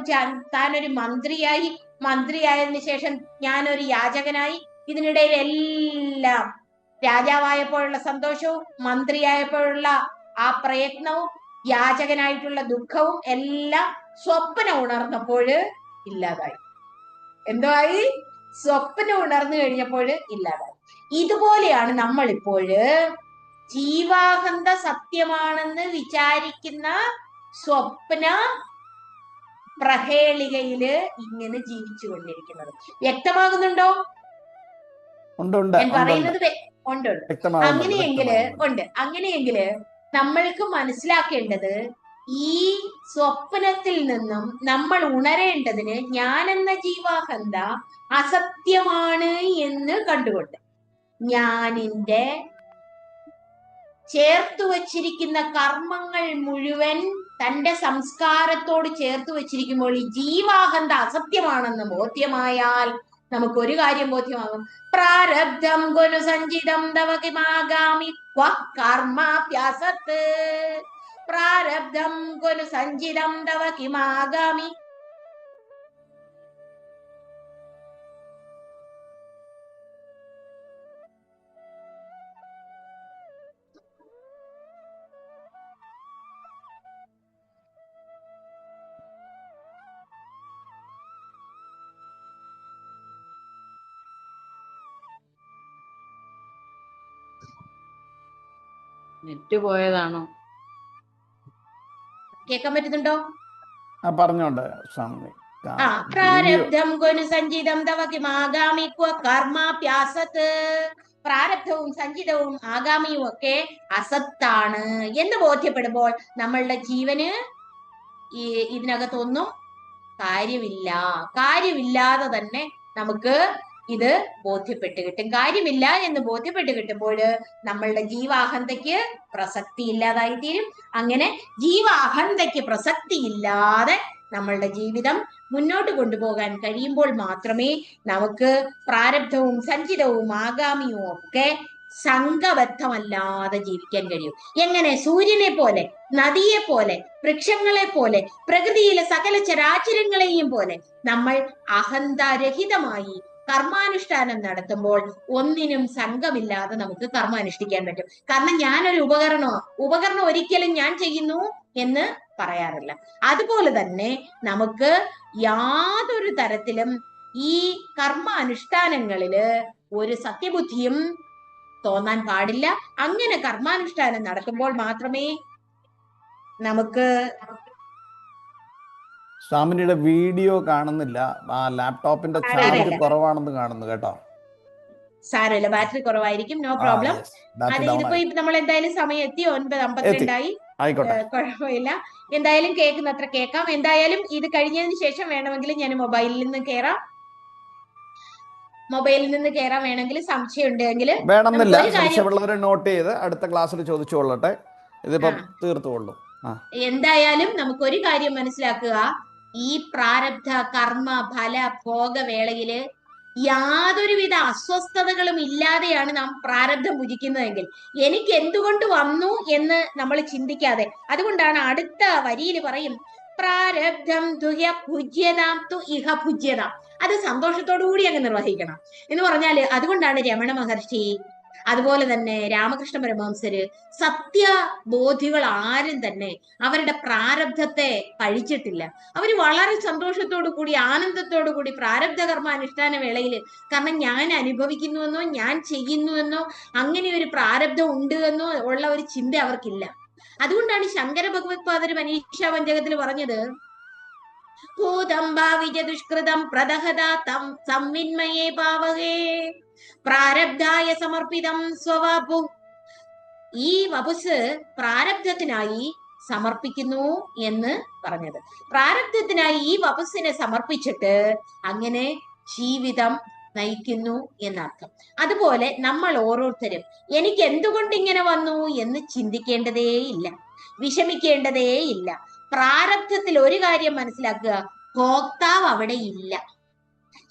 താനൊരു മന്ത്രിയായി, മന്ത്രിയായതിനു ശേഷം ഞാനൊരു യാചകനായി. ഇതിനിടയിൽ എല്ലാം രാജാവായപ്പോഴുള്ള സന്തോഷവും മന്ത്രിയായപ്പോഴുള്ള ആ പ്രയത്നവും യാചകനായിട്ടുള്ള ദുഃഖവും എല്ലാം സ്വപ്നം ഉണർന്നപ്പോൾ ഇല്ലാതായി. എന്തോ ആയി? സ്വപ്നം ഉണർന്നു കഴിഞ്ഞപ്പോൾ ഇല്ലാതായി. ഇതുപോലെയാണ് നമ്മളിപ്പോഴ് ജീവാഹന്ത സത്യമാണെന്ന് വിചാരിക്കുന്ന സ്വപ്ന പ്രഹേളികയില് ഇങ്ങനെ ജീവിച്ചു കൊണ്ടിരിക്കുന്നത്. വ്യക്തമാകുന്നുണ്ടോ? ഉണ്ട് ഉണ്ട് ഞാൻ ഉണ്ട് ഉണ്ട് പറയുന്നത് ഉണ്ട്. വ്യക്തമാവുന്നുണ്ട് അങ്ങനെയെങ്കില് വ്യക്തമാവുന്നുണ്ട്. അങ്ങനെയെങ്കില് നമ്മൾക്ക് മനസ്സിലാക്കേണ്ടത് ഈ സ്വപ്നത്തിൽ നിന്നും നമ്മൾ ഉണരേണ്ടതിന് ഞാൻ എന്ന ജീവാഹന്ത അസത്യമാണ് എന്ന് കണ്ടുകൊണ്ട് ഞാനിന്റെ ചേർത്തു വച്ചിരിക്കുന്ന കർമ്മങ്ങൾ മുഴുവൻ തന്റെ സംസ്കാരത്തോട് ചേർത്ത് വച്ചിരിക്കുമ്പോൾ ഈ ജീവാഹന്ത അസത്യമാണെന്ന് ബോധ്യമായാൽ നമുക്ക് ഒരു കാര്യം ബോധ്യമാകും. പ്രാരബ്ധം ഗുരു സഞ്ചിതം തവ കിമാഗാമി ക്വ കർമാഭ്യാസത്ത്. പ്രാരബ്ധം ഗുരു സഞ്ചിതം തവ കിമാഗാമി. നെറ്റ് പോയതാണോ? കേൾക്കാൻ പറ്റുന്നുണ്ടോ? പറഞ്ഞോണ്ട് സ്വാമി. പ്രാരബ്ധം ഗുരു സഞ്ചിതം തവ കിമാഗാമി ക്വ കർമാഭ്യാസത്ത്. പ്രാരബ്ധവും സഞ്ചിതവും ആഗാമിയും ഒക്കെ അസത്താണ് എന്ന് ബോധ്യപ്പെടുമ്പോൾ നമ്മളുടെ ജീവന് ഇതിനകത്തൊന്നും കാര്യമില്ലാതെ തന്നെ നമുക്ക് ഇത് ബോധ്യപ്പെട്ട് കിട്ടും. കാര്യമില്ല എന്ന് ബോധ്യപ്പെട്ട് കിട്ടുമ്പോൾ നമ്മളുടെ ജീവാഹന്തയ്ക്ക് പ്രസക്തി ഇല്ലാതായി തീരും. അങ്ങനെ ജീവാഹന്തയ്ക്ക് പ്രസക്തി ഇല്ലാതെ നമ്മളുടെ ജീവിതം മുന്നോട്ട് കൊണ്ടുപോകാൻ കഴിയുമ്പോൾ മാത്രമേ നമുക്ക് പ്രാരബ്ധവും സഞ്ചിതവും ആഗാമിയും ഒക്കെ സംഘബദ്ധമല്ലാതെ ജീവിക്കാൻ കഴിയും. എങ്ങനെ? സൂര്യനെ പോലെ, നദിയെ പോലെ, വൃക്ഷങ്ങളെ പോലെ, പ്രകൃതിയിലെ സകല ചരാചരങ്ങളെയും പോലെ നമ്മൾ അഹന്താരഹിതമായി കർമാനുഷ്ഠാനം നടത്തുമ്പോൾ ഒന്നിനും സംഘമില്ലാതെ നമുക്ക് കർമാനുഷ്ഠിക്കാൻ പറ്റും. കാരണം ഞാനൊരു ഉപകരണം ഒരിക്കലും ഞാൻ ചെയ്യുന്നു എന്ന് പറയാറില്ല. അതുപോലെ തന്നെ നമുക്ക് യാതൊരു തരത്തിലും ഈ കർമ്മ അനുഷ്ഠാനങ്ങളില് ഒരു സത്യബുദ്ധിയും തോന്നാൻ പാടില്ല. അങ്ങനെ കർമാനുഷ്ഠാനം നടക്കുമ്പോൾ മാത്രമേ നമുക്ക്. സ്വാമിനിയുടെ വീഡിയോ കാണുന്നില്ല, ആ ലാപ്ടോപ്പിന്റെ ചാർജ് കുറവാണെന്ന് കാണുന്നു കേട്ടോ. സാരമില്ല, ബാറ്ററി കുറവായിരിക്കും, നോ പ്രോബ്ലം. അത് ഇതിപ്പോ നമ്മൾ എന്തായാലും സമയം എത്തി, 9:52 കുഴപ്പമില്ല. എന്തായാലും കേൾക്കുന്നത്ര കേൾക്കാം. എന്തായാലും ഇത് കഴിഞ്ഞതിന് ശേഷം വേണമെങ്കിൽ ഞാൻ മൊബൈലിൽ നിന്ന് കയറാം വേണമെങ്കിൽ സംശയം ഉണ്ടെങ്കിൽ വേണമെന്നില്ല. സംശയമുള്ളവരെ നോട്ട് ചെയ്ത് അടുത്ത ക്ലാസ്സിൽ ചോദിച്ചുകൊള്ളട്ടെ. ഇതിപ്പോ തീർത്തുകൊള്ളു. എന്തായാലും നമുക്കൊരു കാര്യം മനസ്സിലാക്കുക, ഈ പ്രാരബ്ധ കർമ്മ ഫല ഭോഗവേളയില് യാതൊരുവിധ അസ്വസ്ഥതകളും ഇല്ലാതെയാണ് നാം പ്രാരബ്ധം ഭുജിക്കുന്നതെങ്കിൽ എനിക്ക് എന്തുകൊണ്ട് വന്നു എന്ന് നമ്മൾ ചിന്തിക്കാതെ, അതുകൊണ്ടാണ് അടുത്ത വരിയിൽ പറയും പ്രാരബ്ധം ദുഹ്യ ഭുജ്യതാം തു ഇഹ ഭുജ്യതാം. അത് സന്തോഷത്തോടു കൂടി അങ്ങ് നിർവഹിക്കണം എന്ന് പറഞ്ഞാല്, അതുകൊണ്ടാണ് രമണ മഹർഷി, അതുപോലെ തന്നെ രാമകൃഷ്ണ പരമഹംസര്, സത്യബോധികൾ ആരും തന്നെ അവരുടെ പ്രാരബ്ധത്തെ പഴിച്ചിട്ടില്ല. അവര് വളരെ സന്തോഷത്തോടു കൂടി ആനന്ദത്തോടു കൂടി പ്രാരബ്ധ കർമ്മ അനുഷ്ഠാന വേളയിൽ, കാരണം ഞാൻ അനുഭവിക്കുന്നുവെന്നോ ഞാൻ ചെയ്യുന്നുവെന്നോ അങ്ങനെ ഒരു പ്രാരബ്ധം ഉണ്ട് എന്നോ ഉള്ള ഒരു ചിന്ത അവർക്കില്ല. അതുകൊണ്ടാണ് ശങ്കര ഭഗവത്പാദര് മനീഷാ പഞ്ചകത്തിൽ പറഞ്ഞത്, ഭൂതം ഭാവിജ ദുഷ്കൃതം പ്രദഹത തം സംവിന്മയേ പാവകേ പ്രാരബ്ധായ സമർപ്പിതം സ്വവപു. ഈ വപുസ് പ്രാരബ്ധത്തിനായി സമർപ്പിക്കുന്നു എന്ന് പറഞ്ഞത്. പ്രാരബ്ധത്തിനായി ഈ വപുസിനെ സമർപ്പിച്ചിട്ട് അങ്ങനെ ജീവിതം നയിക്കുന്നു എന്നർത്ഥം. അതുപോലെ നമ്മൾ ഓരോരുത്തരും എനിക്ക് എന്തുകൊണ്ട് ഇങ്ങനെ വന്നു എന്ന് ചിന്തിക്കേണ്ടതേയില്ല, വിഷമിക്കേണ്ടതേയില്ല. പ്രാരബ്ധത്തിൽ ഒരു കാര്യം മനസ്സിലാക്കുക, ഭോക്താവ് അവിടെ ഇല്ല.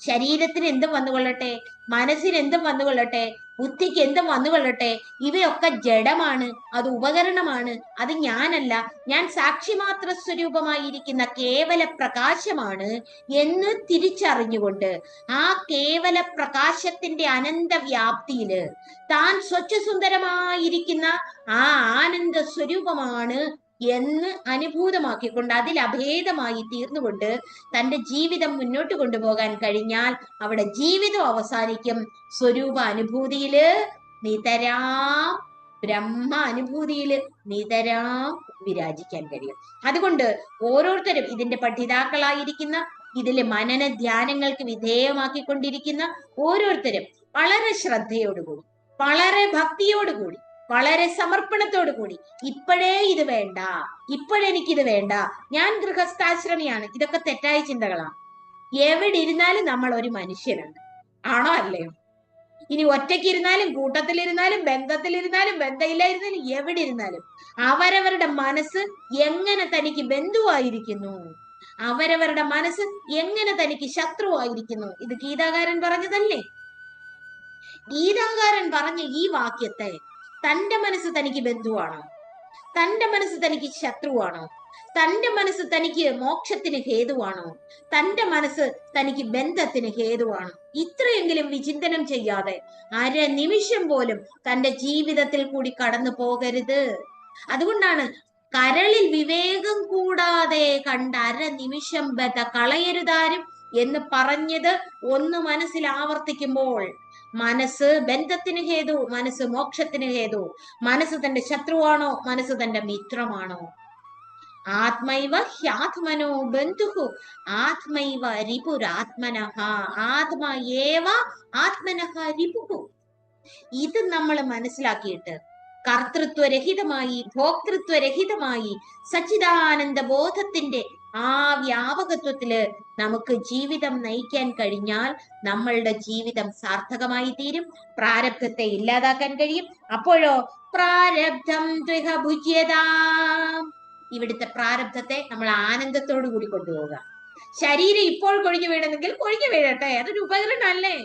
ശരീരത്തിന് എന്തും വന്നുകൊള്ളട്ടെ, മനസ്സിന് എന്തും വന്നുകൊള്ളട്ടെ, ബുദ്ധിക്ക് എന്തും വന്നുകൊള്ളട്ടെ, ഇവയൊക്കെ ജഡമാണ്, അത് ഉപകരണമാണ്, അത് ഞാനല്ല, ഞാൻ സാക്ഷിമാത്ര സ്വരൂപമായിരിക്കുന്ന കേവല പ്രകാശമാണ് എന്ന് തിരിച്ചറിഞ്ഞുകൊണ്ട് ആ കേവല പ്രകാശത്തിന്റെ അനന്ത വ്യാപ്തിയില് താൻ സ്വച്ഛസുന്ദരമായിരിക്കുന്ന ആ ആനന്ദ സ്വരൂപമാണ് എന്ന് അനുഭൂതമാക്കിക്കൊണ്ട് അതിൽ അഭേദമായി തീർന്നുകൊണ്ട് തന്റെ ജീവിതം മുന്നോട്ട് കൊണ്ടുപോകാൻ കഴിഞ്ഞാൽ അവിടെ ജീവിതം അവസാനിക്കും. സ്വരൂപ അനുഭൂതിയില് നിതരാം, ബ്രഹ്മ അനുഭൂതിയില് നിതരാം വിരാജിക്കാൻ കഴിയും. അതുകൊണ്ട് ഓരോരുത്തരും ഇതിന്റെ പഠിതാക്കളായിരിക്കുന്ന, ഇതിലെ മനന ധ്യാനങ്ങൾക്ക് വിധേയമാക്കിക്കൊണ്ടിരിക്കുന്ന ഓരോരുത്തരും വളരെ ശ്രദ്ധയോടുകൂടി, വളരെ ഭക്തിയോടുകൂടി, വളരെ സമർപ്പണത്തോടു കൂടി, ഇപ്പോഴേ ഇത് വേണ്ട, ഇപ്പോഴെനിക്കിത് വേണ്ട, ഞാൻ ഗൃഹസ്ഥാശ്രമിയാണ്, ഇതൊക്കെ തെറ്റായ ചിന്തകളാണ്. എവിടെ ഇരുന്നാലും നമ്മൾ ഒരു മനുഷ്യനാണ്. ആണോ അല്ലയോ? ഇനി ഒറ്റയ്ക്കിരുന്നാലും, കൂട്ടത്തിലിരുന്നാലും, ബന്ധത്തിലിരുന്നാലും, ബന്ധമില്ലായിരുന്നാലും, എവിടെ ഇരുന്നാലും അവരവരുടെ മനസ്സ് എങ്ങനെ തനിക്ക് ബന്ധുവായിരിക്കുന്നു, അവരവരുടെ മനസ്സ് എങ്ങനെ തനിക്ക് ശത്രുവായിരിക്കുന്നു. ഇത് ഗീതാകാരൻ പറഞ്ഞതല്ലേ? ഗീതാകാരൻ പറഞ്ഞ ഈ വാക്യത്തെ തന്റെ മനസ്സ് തനിക്ക് ബന്ധുവാണോ, തന്റെ മനസ്സ് തനിക്ക് ശത്രുവാണോ, തന്റെ മനസ്സ് തനിക്ക് മോക്ഷത്തിന് ഹേതുവാണോ, തന്റെ മനസ്സ് തനിക്ക് ബന്ധത്തിന് ഹേതുവാണോ, ഇത്രയെങ്കിലും വിചിന്തനം ചെയ്യാതെ അരനിമിഷം പോലും തന്റെ ജീവിതത്തിൽ കൂടി കടന്നു പോകരുത്. അതുകൊണ്ടാണ് കരളിൽ വിവേകം കൂടാതെ കണ്ട അരനിമിഷം ബത കളയരുതാരും എന്ന് പറഞ്ഞത്. ഒന്ന് മനസ്സിൽ ആവർത്തിക്കുമ്പോൾ മനസ്സ് ബന്ധത്തിന് ഹേതു, മനസ്സ് മോക്ഷത്തിന് ഹേതു, മനസ്സ് തന്റെ ശത്രുവാണോ, മനസ്സ് തന്റെ മിത്രമാണോ? ആത്മൈവ ഹ്യാത്മനോ ബന്ധുഹു ആത്മൈവ റിപുരാത്മനഃ, ആത്മയേവ ആത്മനഃ റിപുഹു. ഇത് നമ്മൾ മനസ്സിലാക്കിയിട്ട് കർത്തൃത്വരഹിതമായി, ഭോക്തൃത്വരഹിതമായി സച്ചിദാനന്ദ ബോധത്തിന്റെ ആ വ്യാപകത്വത്തില് നമുക്ക് ജീവിതം നയിക്കാൻ കഴിഞ്ഞാൽ നമ്മളുടെ ജീവിതം സാർത്ഥകമായി തീരും. പ്രാരബ്ധത്തെ ഇല്ലാതാക്കാൻ കഴിയും. അപ്പോഴോ പ്രാരബ്ധം ത്വിഹ ഭുജ്യതാം, ഇവിടുത്തെ പ്രാരബ്ധത്തെ നമ്മൾ ആനന്ദത്തോടു കൂടി കൊണ്ടുപോകുക. ശരീരം ഇപ്പോൾ കൊഴിഞ്ഞു വീണമെങ്കിൽ കൊഴിഞ്ഞു വീഴട്ടെ, അതൊരു ഉപകരണമല്ലേ.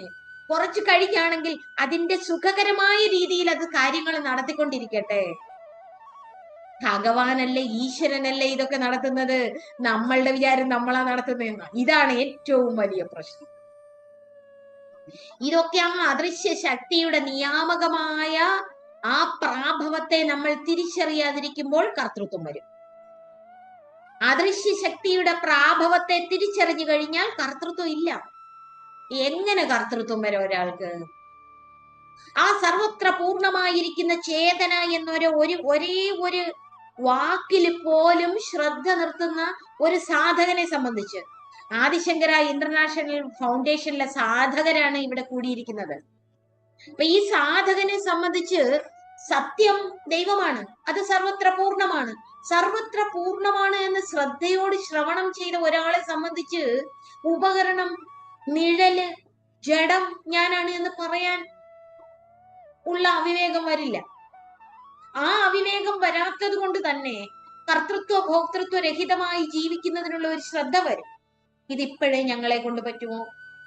കുറച്ച് കഴിക്കുകയാണെങ്കിൽ അതിന്റെ സുഖകരമായ രീതിയിൽ അത് കാര്യങ്ങൾ നടത്തിക്കൊണ്ടിരിക്കട്ടെ. ഭഗവാനല്ലേ, ഈശ്വരനല്ലേ ഇതൊക്കെ നടത്തുന്നത്? നമ്മളുടെ വിചാരം നമ്മളാ നടത്തുന്നതെന്ന്. ഇതാണ് ഏറ്റവും വലിയ പ്രശ്നം. ഇതൊക്കെ ആ അദൃശ്യ ശക്തിയുടെ നിയാമകമായ ആ പ്രാഭവത്തെ നമ്മൾ തിരിച്ചറിയാതിരിക്കുമ്പോൾ കർത്തൃത്വം വരും. അദൃശ്യ ശക്തിയുടെ പ്രാഭവത്തെ തിരിച്ചറിഞ്ഞു കഴിഞ്ഞാൽ കർത്തൃത്വം ഇല്ല. എങ്ങനെ കർത്തൃത്വം വരും ഒരാൾക്ക്? ആ സർവത്ര പൂർണ്ണമായിരിക്കുന്ന ചേതന എന്നൊരു ഒരേ ഒരു വാക്കിൽ പോലും ശ്രദ്ധ നിർത്തുന്ന ഒരു സാധകനെ സംബന്ധിച്ച്, ആദിശങ്കര ഇന്റർനാഷണൽ ഫൗണ്ടേഷനിലെ സാധകരാണ് ഇവിടെ കൂടിയിരിക്കുന്നത്. അപ്പൊ ഈ സാധകനെ സംബന്ധിച്ച് സത്യം ദൈവമാണ്, അത് സർവത്ര പൂർണ്ണമാണ്. സർവത്ര പൂർണ്ണമാണ് എന്ന് ശ്രദ്ധയോട് ശ്രവണം ചെയ്ത ഒരാളെ സംബന്ധിച്ച് ഉപകരണം, നിഴല്, ജഡം ഞാനാണ് എന്ന് പറയാൻ ഉള്ള അവിവേകം വരില്ല. ആ അവിവേകം വരാത്തത് കൊണ്ട് തന്നെ കർത്തൃത്വ ഭോക്തൃത്വ രഹിതമായി ജീവിക്കുന്നതിനുള്ള ഒരു ശ്രദ്ധ വരും. ഇതിപ്പോഴേ ഞങ്ങളെ കൊണ്ട് പറ്റുമോ,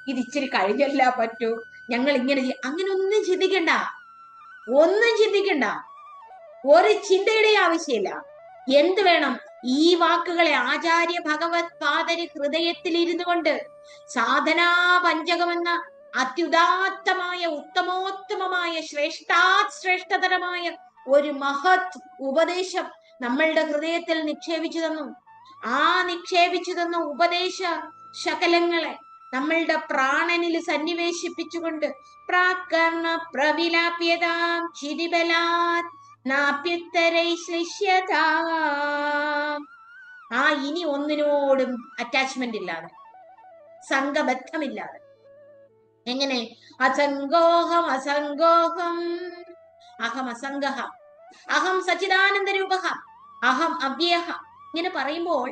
ഇത് ഇച്ചിരി കഴിഞ്ഞല്ല പറ്റൂ, ഞങ്ങൾ ഇങ്ങനെ അങ്ങനെ ഒന്നും ചിന്തിക്കണ്ട, ഒന്നും ചിന്തിക്കണ്ട, ഒരു ചിന്തയുടെ ആവശ്യമില്ല. എന്ത് വേണം? ഈ വാക്കുകളെ ആചാര്യ ഭഗവത് പാദര് ഹൃദയത്തിൽ ഇരുന്നു കൊണ്ട് സാധനാ പഞ്ചകമെന്ന അത്യുദാത്തമായ ഉത്തമോത്തമമായ ശ്രേഷ്ഠതരമായ ഒരു മഹത് ഉപദേശം നമ്മളുടെ ഹൃദയത്തിൽ നിക്ഷേപിച്ചു തന്നു. ആ നിക്ഷേപിച്ചു തന്ന ഉപദേശ ശകലങ്ങളെ നമ്മളുടെ പ്രാണനിൽ സന്നിവേശിപ്പിച്ചുകൊണ്ട് പ്രാകർണ പ്രവിലാപ്യതാം ചിരിബലാത് നാപ്യുത്തരൈ ശ്ലിഷ്യതാം, ആ ഇനി ഒന്നിനോടും അറ്റാച്ച്മെന്റ് ഇല്ലാതെ, സംഘബദ്ധമില്ലാതെ, എങ്ങനെ? അസംഗോഹം അസംഗോഹം അഹം അസംഗഹ അഹം സച്ചിദാനന്ദ രൂപഹ അഹം അവ്യയഹ. ഇങ്ങനെ പറയുമ്പോൾ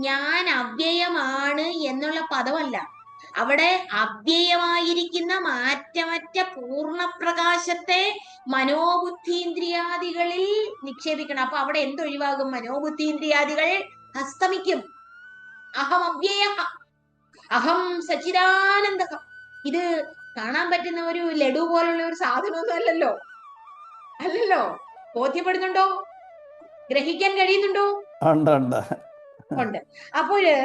ഞാൻ അവ്യയമാണ് എന്നുള്ള പദമല്ല, അവിടെ അവ്യയമായിരിക്കുന്ന മാറ്റമറ്റ പൂർണ്ണപ്രകാശത്തെ മനോബുദ്ധീന്ദ്രിയാദികളിൽ നിക്ഷേപിക്കണം. അപ്പൊ അവിടെ എന്തൊഴിവാകും? മനോബുദ്ധീന്ദ്രിയാദികൾ അസ്തമിക്കും. അഹം അവ്യയ അഹം സച്ചിദാനന്ദ. ഇത് കാണാൻ പറ്റുന്ന ഒരു ലഡു പോലുള്ള ഒരു സാധനമൊന്നും അല്ലല്ലോ, അല്ലല്ലോ. ബോധ്യപ്പെടുന്നുണ്ടോ? ഗ്രഹിക്കാൻ കഴിയുന്നുണ്ടോ? ഉണ്ട്. അപ്പോഴ്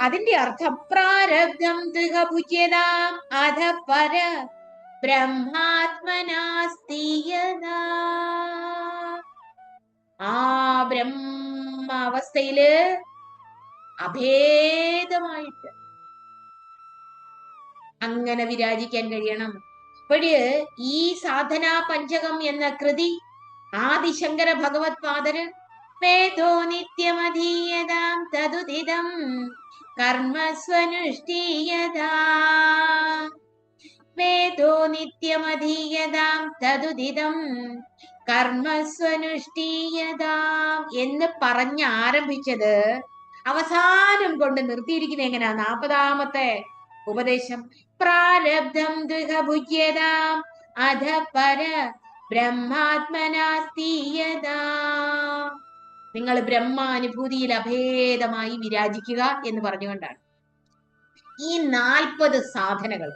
അതിന്റെ അർത്ഥം പ്രാരബ്ധം ദൃഹഭുജ്യതാം അധ പര ബ്രഹ്മാത്മനാസ്തീയത. ആ ബ്രഹ്മ അവസ്ഥയില് അഭേദമായിട്ട് അങ്ങനെ വിരാജിക്കാൻ കഴിയണം. അപ്പോഴ് ഈ സാധനാ പഞ്ചകം എന്ന കൃതി ആദിശങ്കര ഭഗവത് പാദര് വേദോ നിത്യമധീയതാം തതുദിതം കർമ്മസ്വനുഷ്ഠീയതാ, വേദോ നിത്യമധീയതാം തതുദിതം കർമ്മസ്വനുഷ്ഠീയതാം എന്ന് പറഞ്ഞ് ആരംഭിച്ചത് അവസാനം കൊണ്ട് നിർത്തിയിരിക്കുന്നത് എങ്ങനെയാ? 40-ാമത്തെ ഉപദേശം. പ്രാരബ്ധം ദുഃഖഭുജ്യതാം അധ പര ബ്രഹ്മാത്മനാസ്തീയതാ. നിങ്ങൾ ബ്രഹ്മാനുഭൂതിയിൽ അഭേദമായി വിരാജിക്കുക എന്ന് പറഞ്ഞുകൊണ്ടാണ് ഈ 40 സാധനകൾ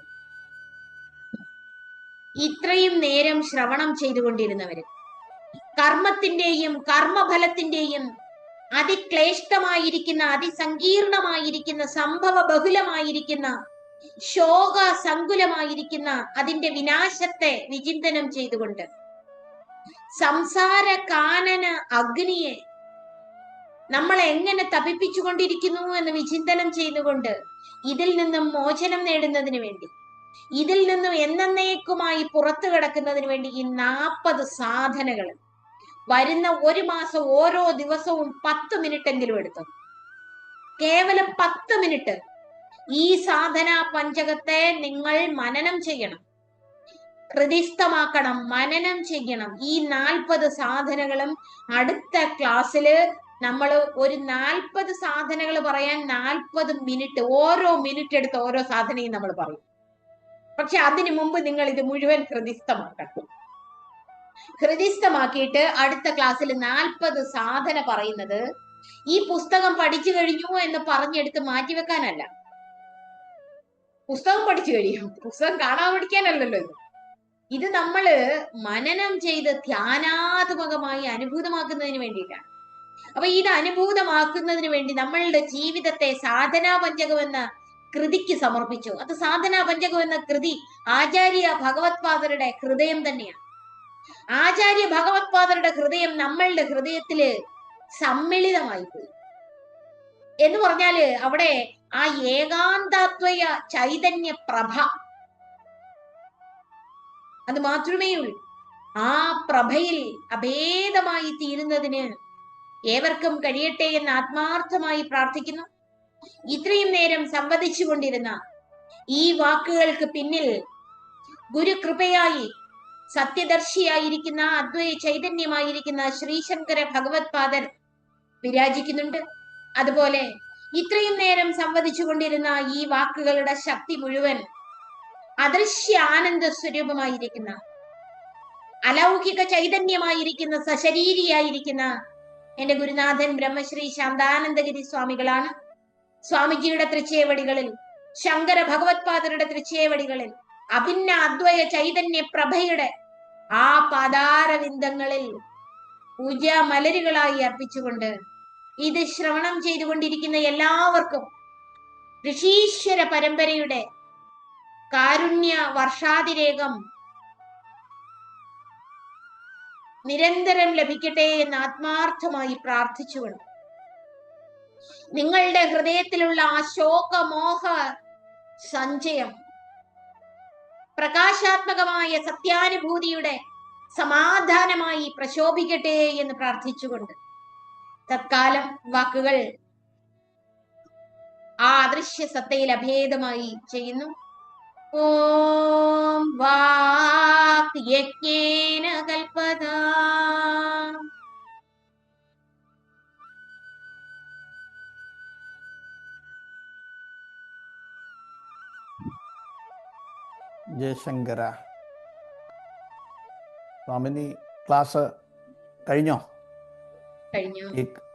ഇത്രയും നേരം ശ്രവണം ചെയ്തുകൊണ്ടിരുന്നവര് കർമ്മത്തിന്റെയും കർമ്മഫലത്തിന്റെയും അതിക്ലേഷ്ടമായിരിക്കുന്ന, അതിസങ്കീർണമായിരിക്കുന്ന, സംഭവ ബഹുലമായിരിക്കുന്ന, ശോകസങ്കുലമായിരിക്കുന്ന അതിന്റെ വിനാശത്തെ വിചിന്തനം ചെയ്തുകൊണ്ട്, സംസാര കാനന അഗ്നിയെ നമ്മൾ എങ്ങനെ തപിപ്പിച്ചുകൊണ്ടിരിക്കുന്നു എന്ന് വിചിന്തനം ചെയ്തുകൊണ്ട് ഇതിൽ നിന്നും മോചനം നേടുന്നതിന് വേണ്ടി, ഇതിൽ നിന്നും എന്നേക്കുമായി പുറത്തു കിടക്കുന്നതിന് വേണ്ടി ഈ 40 സാധനകൾ വരുന്ന ഒരു മാസം ഓരോ ദിവസവും 10 മിനിറ്റ് എങ്കിലും എടുത്തു, കേവലം 10 മിനിറ്റ് ഈ സാധനാ പഞ്ചകത്തെ നിങ്ങൾ മനനം ചെയ്യണം, ഹൃദിസ്ഥമാക്കണം, മനനം ചെയ്യണം. ഈ 40 സാധനകളും അടുത്ത ക്ലാസ്സില് നമ്മൾ ഒരു 40 സാധനകൾ പറയാൻ 40 മിനിറ്റ്, ഓരോ മിനിറ്റ് എടുത്ത് ഓരോ സാധനയും നമ്മൾ പറയും. പക്ഷെ അതിനു മുമ്പ് നിങ്ങൾ ഇത് മുഴുവൻ ഹൃദിസ്ഥമാക്കണം. ഹൃദിസ്ഥമാക്കിയിട്ട് അടുത്ത ക്ലാസ്സിൽ 40 സാധന പറയുന്നത് ഈ പുസ്തകം പഠിച്ചു കഴിഞ്ഞു എന്ന് പറഞ്ഞെടുത്ത് മാറ്റിവെക്കാനല്ല. പുസ്തകം പഠിച്ചു കഴിയും, പുസ്തകം കാണാൻ പഠിക്കാനല്ലല്ലോ ഇത് നമ്മള് മനനം ചെയ്ത് ധ്യാനാത്മകമായി അനുഭൂതമാക്കുന്നതിന് വേണ്ടിയിട്ടാണ്. അപ്പൊ ഇത് അനുഭൂതമാക്കുന്നതിന് വേണ്ടി നമ്മളുടെ ജീവിതത്തെ സാധനാ പഞ്ചകം എന്ന കൃതിക്ക് സമർപ്പിച്ചു. അത് സാധനാ പഞ്ചകം എന്ന കൃതി ആചാര്യ ഭഗവത് പാദരുടെ ഹൃദയം തന്നെയാണ്. ആചാര്യ ഭഗവത് പാദരുടെ ഹൃദയം നമ്മളുടെ ഹൃദയത്തില് സമ്മിളിതമായി പോയി എന്ന് പറഞ്ഞാല് അവിടെ ആ ഏകാന്താദ്വയ ചൈതന്യ പ്രഭ അത് മാത്രമേ ഉള്ളൂ. ആ പ്രഭയിൽ അഭേദമായി തീരുന്നതിന് ഏവർക്കും കഴിയട്ടെ എന്ന് ആത്മാർത്ഥമായി പ്രാർത്ഥിക്കുന്നു. ഇത്രയും നേരം സംവദിച്ചു കൊണ്ടിരുന്ന ഈ വാക്കുകൾക്ക് പിന്നിൽ ഗുരുകൃപയായി സത്യദർശിയായിരിക്കുന്ന അദ്വൈ ചൈതന്യമായിരിക്കുന്ന ശ്രീശങ്കര ഭഗവത് പാദർ വിരാജിക്കുന്നുണ്ട്. അതുപോലെ ഇത്രയും നേരം സംവദിച്ചു കൊണ്ടിരുന്ന ഈ വാക്കുകളുടെ ശക്തി മുഴുവൻ അദൃശ്യ ആനന്ദ സ്വരൂപമായിരിക്കുന്ന, അലൗകിക ചൈതന്യമായിരിക്കുന്ന, സശരീരിയായിരിക്കുന്ന എന്റെ ഗുരുനാഥൻ ബ്രഹ്മശ്രീ ശാന്താനന്ദഗിരി സ്വാമികളാണ്. സ്വാമിജിയുടെ തൃച്ചേവടികളിൽ, ശങ്കര ഭഗവത് പാദരുടെ തൃച്ചേവടികളിൽ, അഭിന്ന അദ്വയ ചൈതന്യ പ്രഭയുടെ ആ പാതാരവിന്ദങ്ങളിൽ പൂജ മലരുകളായി അർപ്പിച്ചുകൊണ്ട് ഇത് ശ്രവണം ചെയ്തുകൊണ്ടിരിക്കുന്ന എല്ലാവർക്കും ഋഷീശ്വര പരമ്പരയുടെ കാരുണ്യ വർഷാതിരേകം നിരന്തരം ലഭിക്കട്ടെ എന്ന് ആത്മാർത്ഥമായി പ്രാർത്ഥിച്ചുകൊണ്ട് നിങ്ങളുടെ ഹൃദയത്തിലുള്ള ആ ശോകമോഹ സഞ്ചയം പ്രകാശാത്മകമായ സത്യാനുഭൂതിയുടെ സമാധാനമായി പ്രശോഭിക്കട്ടെ എന്ന് പ്രാർത്ഥിച്ചുകൊണ്ട് തത്കാലം വാക്കുകൾ ആ അദൃശ്യ സത്തയിൽ അഭേദമായി ചെയ്യുന്നു. ഓം വാക് യജ്ഞേന കൽപതാ. ജയശങ്കര സ്വാമിനി ക്ലാസ് കഴിഞ്ഞോ?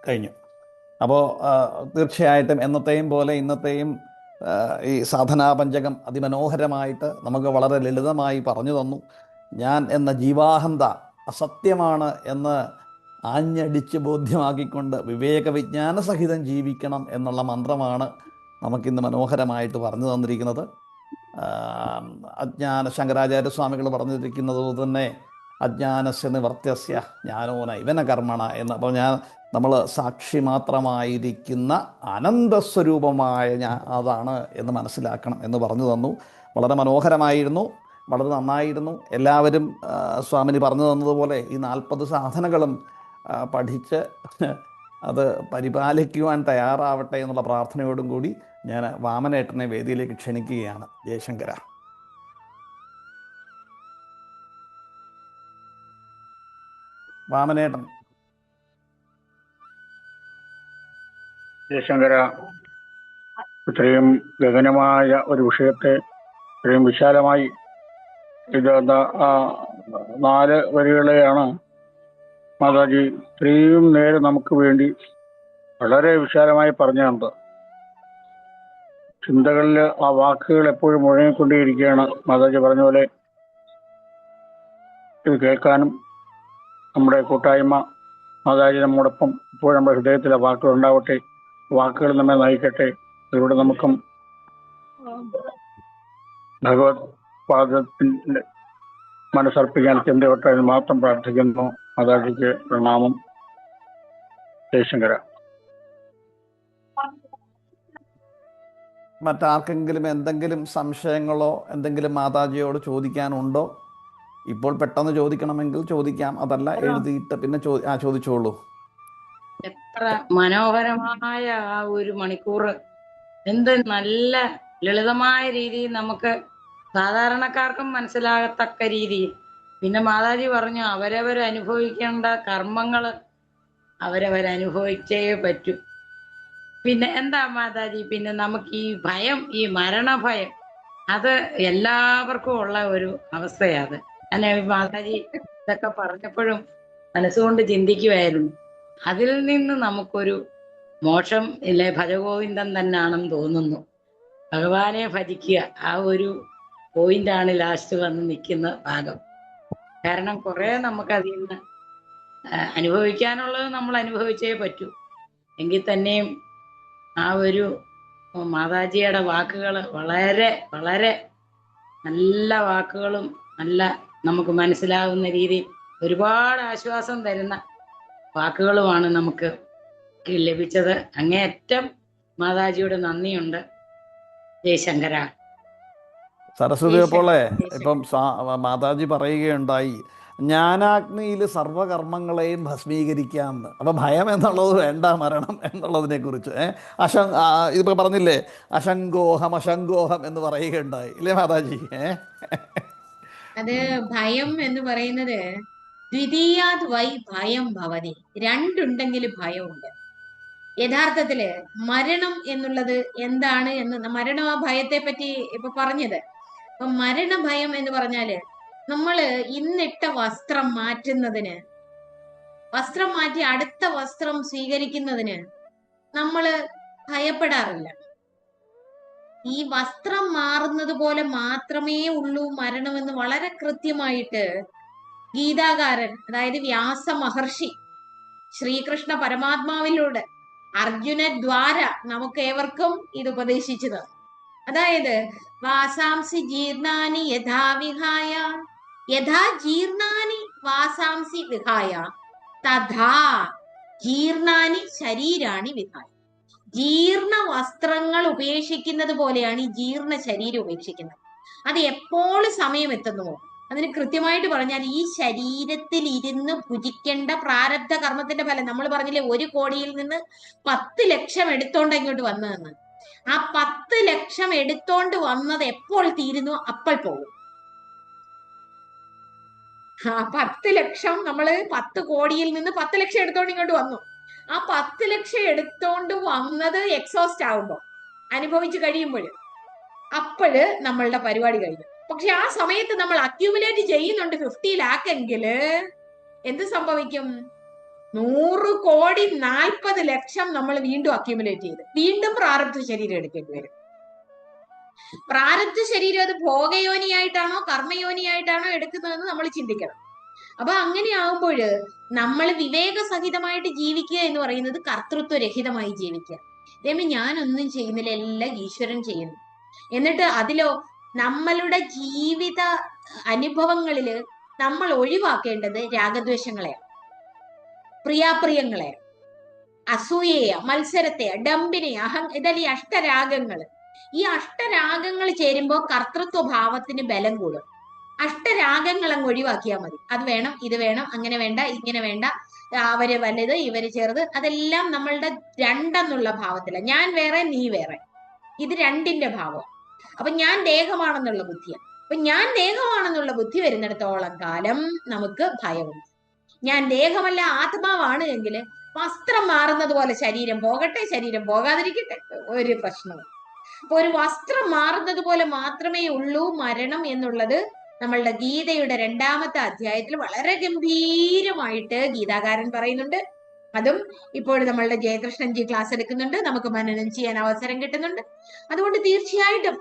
കഴിഞ്ഞു. അപ്പോൾ തീർച്ചയായിട്ടും എന്നത്തെയും പോലെ ഇന്നത്തെയും ഈ സാധനാപഞ്ചകം അതിമനോഹരമായിട്ട് നമുക്ക് വളരെ ലളിതമായി പറഞ്ഞു തന്നു. ഞാൻ എന്ന ജീവാഹന്ത അസത്യമാണ് എന്ന് ആഞ്ഞടിച്ച് ബോധ്യമാക്കിക്കൊണ്ട് വിവേക വിജ്ഞാന സഹിതം ജീവിക്കണം എന്നുള്ള മന്ത്രമാണ് നമുക്കിന്ന് മനോഹരമായിട്ട് പറഞ്ഞു തന്നിരിക്കുന്നത്. അജ്ഞാന ശങ്കരാചാര്യസ്വാമികൾ പറഞ്ഞിരിക്കുന്നത് തന്നെ അജ്ഞാനസ്യ നിവർത്യസ്യ ജ്ഞാനോന ഇവന കർമ്മണ എന്ന്. അപ്പോൾ നമ്മൾ സാക്ഷി മാത്രമായിരിക്കുന്ന അനന്തസ്വരൂപമായ അതാണ് എന്ന് മനസ്സിലാക്കണം എന്ന് പറഞ്ഞു തന്നു. വളരെ മനോഹരമായിരുന്നു, വളരെ നന്നായിരുന്നു. എല്ലാവരും സ്വാമിനി പറഞ്ഞു തന്നതുപോലെ ഈ 40 സാധനകളും പഠിച്ച് അത് പരിപാലിക്കുവാൻ തയ്യാറാവട്ടെ എന്നുള്ള പ്രാർത്ഥനയോടും കൂടി ഞാൻ വാമനേട്ടനെ വേദിയിലേക്ക് ക്ഷണിക്കുകയാണ്. ജയശങ്കര. വാമനേട്ടൻ. ജയശങ്കര, ഇത്രയും ഗഗനമായ ഒരു വിഷയത്തെ ഇത്രയും വിശാലമായി ഇത് 4 വരികളെയാണ് മാതാജി ഇത്രയും നേരം നമുക്ക് വേണ്ടി വളരെ വിശാലമായി പറഞ്ഞു തന്നത്. ചിന്തകളിൽ ആ വാക്കുകൾ എപ്പോഴും മുഴങ്ങിക്കൊണ്ടേയിരിക്കുകയാണ്. മാതാജി പറഞ്ഞ പോലെ ഇത് കേൾക്കാനും നമ്മുടെ കൂട്ടായ്മ മാതാജി നമ്മോടൊപ്പം ഇപ്പോൾ നമ്മുടെ ഹൃദയത്തിലെ വാക്കുകൾ ഉണ്ടാവട്ടെ, വാക്കുകൾ നമ്മെ നയിക്കട്ടെ. ഇതിലൂടെ നമുക്കും ഭഗവത് പാദത്തിന്റെ മനസ്സർപ്പിക്കാൻ ചിന്തയോട്ടെ എന്ന് മാത്രം പ്രാർത്ഥിക്കുന്നു. മാതാജിക്ക് പ്രണാമം. ജയശങ്കര. മറ്റാർക്കെങ്കിലും എന്തെങ്കിലും സംശയങ്ങളോ എന്തെങ്കിലും മാതാജിയോട് ചോദിക്കാനുണ്ടോ? ഇപ്പോൾ പെട്ടെന്ന് ചോദിക്കണമെങ്കിൽ ചോദിക്കാം, അതല്ല എഴുതിയിട്ട് പിന്നെ ചോദിച്ചോളൂ. എത്ര മനോഹരമായ ആ ഒരു മണിക്കൂർ, എന്ത് നല്ല ലളിതമായ രീതിയിൽ നമുക്ക് സാധാരണക്കാർക്കും മനസ്സിലാകത്തക്ക രീതിയിൽ. പിന്നെ മാതാജി പറഞ്ഞു അവരവരനുഭവിക്കേണ്ട കർമ്മങ്ങൾ അവരവരനുഭവിച്ചേ പറ്റൂ. പിന്നെ എന്താ മാതാജി, പിന്നെ നമുക്ക് ഈ ഭയം, ഈ മരണഭയം, അത് എല്ലാവർക്കും ഉള്ള ഒരു അവസ്ഥയാണ്. ഞാൻ മാതാജി ഇതൊക്കെ പറഞ്ഞപ്പോഴും മനസ്സുകൊണ്ട് ചിന്തിക്കുമായിരുന്നു, അതിൽ നിന്ന് നമുക്കൊരു മോക്ഷം ഇല്ലേ ഭജഗോവിന്ദൻ തന്നെയാണെന്ന് തോന്നുന്നു. ഭഗവാനെ ഭജിക്കുക, ആ ഒരു പോയിന്റാണ് ലാസ്റ്റ് വന്ന് നിൽക്കുന്ന ഭാഗം. കാരണം കുറെ നമുക്കതിൽ നിന്ന് അനുഭവിക്കാനുള്ളത് നമ്മൾ അനുഭവിച്ചേ പറ്റൂ. എങ്കിൽ തന്നെയും ആ ഒരു മാതാജിയുടെ വാക്കുകൾ വളരെ വളരെ നല്ല വാക്കുകളും നല്ല നമുക്ക് മനസ്സിലാകുന്ന രീതിയിൽ ഒരുപാട് ആശ്വാസം തരുന്ന വാക്കുകളുമാണ് നമുക്ക് ലഭിച്ചത്. അങ്ങേയറ്റം മാതാജിയോട് നന്ദിയുണ്ട്. ജയശങ്കര. സരസ്വതി, അപ്പോളെ ഇപ്പം മാതാജി പറയുകയുണ്ടായി ജ്ഞാനാഗ്നിയിൽ സർവകർമ്മങ്ങളെയും ഭസ്മീകരിക്കാമെന്ന്. അപ്പം ഭയം എന്നുള്ളത് വേണ്ട, മരണം എന്നുള്ളതിനെ കുറിച്ച് ഇതിപ്പോൾ പറഞ്ഞില്ലേ, അശങ്കോഹം എന്ന് പറയുകയുണ്ടായി ഇല്ലേ മാതാജി? അത് ഭയം എന്ന് പറയുന്നത് ദ്വിതീയാത് വൈ ഭയം ഭവതി, രണ്ടുണ്ടെങ്കിൽ ഭയമുണ്ട്. യഥാർത്ഥത്തില് മരണം എന്നുള്ളത് എന്താണ് എന്ന് മരണം ആ ഭയത്തെ പറ്റി ഇപ്പൊ പറഞ്ഞത്. അപ്പൊ മരണഭയം എന്ന് പറഞ്ഞാല് നമ്മള് ഇന്നിട്ട വസ്ത്രം മാറ്റുന്നതിന്, വസ്ത്രം മാറ്റി അടുത്ത വസ്ത്രം സ്വീകരിക്കുന്നതിന് നമ്മള് ഭയപ്പെടാറില്ല. ഈ വസ്ത്രം മാറുന്നത് പോലെ മാത്രമേ ഉള്ളൂ മരണമെന്ന് വളരെ കൃത്യമായിട്ട് ഗീതാകാരൻ, അതായത് വ്യാസ മഹർഷി ശ്രീകൃഷ്ണ പരമാത്മാവിലൂടെ അർജുന ദ്വാര നമുക്ക് ഏവർക്കും ഇത് ഉപദേശിച്ചത്. അതായത് വാസാംസി ജീർണാനി യഥാ വിഹായ, യഥാ ജീർണാനി വാസാംസി വിഹായ തഥാ ജീർണാനി ശരീരാണി വിഹായ. ജീർണ വസ്ത്രങ്ങൾ ഉപേക്ഷിക്കുന്നത് പോലെയാണ് ഈ ജീർണ ശരീരം ഉപേക്ഷിക്കുന്നത്. അത് എപ്പോൾ സമയം എത്തുന്നുവോ അതിന് കൃത്യമായിട്ട് പറഞ്ഞാൽ ഈ ശരീരത്തിൽ ഇരുന്ന് ഭുജിക്കേണ്ട പ്രാരബ്ധ കർമ്മത്തിന്റെ ഫലം. നമ്മൾ പറഞ്ഞില്ലേ 1 കോടിയിൽ നിന്ന് 10 ലക്ഷം എടുത്തോണ്ട് ഇങ്ങോട്ട് വന്നതെന്ന്. ആ 10 ലക്ഷം എടുത്തോണ്ട് വന്നത് എപ്പോൾ തീരുന്നു അപ്പോൾ പോകും. ആ 10 ലക്ഷം നമ്മള് 10 കോടിയിൽ നിന്ന് 10 ലക്ഷം എടുത്തോണ്ട് ഇങ്ങോട്ട് വന്നു. ആ 10 ലക്ഷം എടുത്തോണ്ട് വന്നത് എക്സോസ്റ്റ് ആവുമ്പോ, അനുഭവിച്ചു കഴിയുമ്പോൾ, അപ്പോഴ് നമ്മളുടെ പരിപാടി കഴിഞ്ഞു. പക്ഷെ ആ സമയത്ത് നമ്മൾ അക്യൂമുലേറ്റ് ചെയ്യുന്നുണ്ട് 50 ലാക്ക് എങ്കില് എന്ത് സംഭവിക്കും? 100 കോടി 40 ലക്ഷം നമ്മൾ വീണ്ടും അക്യൂമുലേറ്റ് ചെയ്ത് വീണ്ടും പ്രാരബ്ധ ശരീരം എടുക്കേണ്ടി വരും. പ്രാരബ്ധ ശരീരം അത് ഭോഗയോനിയായിട്ടാണോ കർമ്മയോനിയായിട്ടാണോ എടുക്കുന്നതെന്ന് നമ്മൾ ചിന്തിക്കണം. അപ്പൊ അങ്ങനെ ആവുമ്പോൾ നമ്മൾ വിവേകസഹിതമായിട്ട് ജീവിക്കുക എന്ന് പറയുന്നത് കർത്തൃത്വരഹിതമായി ജീവിക്കുക. ദൈവമേ ഞാനൊന്നും ചെയ്യുന്നില്ല, എല്ലാം ഈശ്വരൻ ചെയ്യുന്നു. എന്നിട്ട് അതിലോ നമ്മളുടെ ജീവിത അനുഭവങ്ങളില് നമ്മൾ ഒഴിവാക്കേണ്ടത് രാഗദ്വേഷങ്ങളെയാണ്, പ്രിയാപ്രിയങ്ങളെയാണ്, അസൂയയെ, മത്സരത്തെ, ഡംബിനെ, ഇതല്ല ഈ അഷ്ടരാഗങ്ങൾ. ഈ അഷ്ടരാഗങ്ങൾ ചേരുമ്പോ കർത്തൃത്വ ഭാവത്തിന് ബലം കൂടും. അഷ്ടരാഗങ്ങൾ അങ്ങ് ഒഴിവാക്കിയാൽ മതി. അത് വേണം, ഇത് വേണം, അങ്ങനെ വേണ്ട, ഇങ്ങനെ വേണ്ട, അവര് വലുത് ഇവര് ചെറുത്, അതെല്ലാം നമ്മളുടെ രണ്ടെന്നുള്ള ഭാവത്തില. ഞാൻ വേറെ, നീ വേറെ, ഇത് രണ്ടിന്റെ ഭാവം. അപ്പൊ ഞാൻ ദേഹമാണെന്നുള്ള ബുദ്ധിയാണ്. അപ്പൊ ഞാൻ ദേഹമാണെന്നുള്ള ബുദ്ധി വരുന്നിടത്തോളം കാലം നമുക്ക് ഭയമുണ്ട്. ഞാൻ ദേഹമല്ല ആത്മാവാണ് എങ്കിൽ വസ്ത്രം മാറുന്നത് പോലെ ശരീരം പോകട്ടെ, ശരീരം പോകാതിരിക്കട്ടെ, ഒരു പ്രശ്നവും. അപ്പൊ ഒരു വസ്ത്രം മാറുന്നത് പോലെ മാത്രമേ ഉള്ളൂ മരണം എന്നുള്ളത് നമ്മളുടെ ഗീതയുടെ 2-ാമത്തെ അധ്യായത്തിൽ വളരെ ഗംഭീരമായിട്ട് ഗീതാകാരൻ പറയുന്നുണ്ട്. അതും ഇപ്പോൾ നമ്മളുടെ ജയകൃഷ്ണൻജി ക്ലാസ് എടുക്കുന്നുണ്ട്, നമുക്ക് മനനം ചെയ്യാൻ അവസരം കിട്ടുന്നുണ്ട്. അതുകൊണ്ട് തീർച്ചയായിട്ടും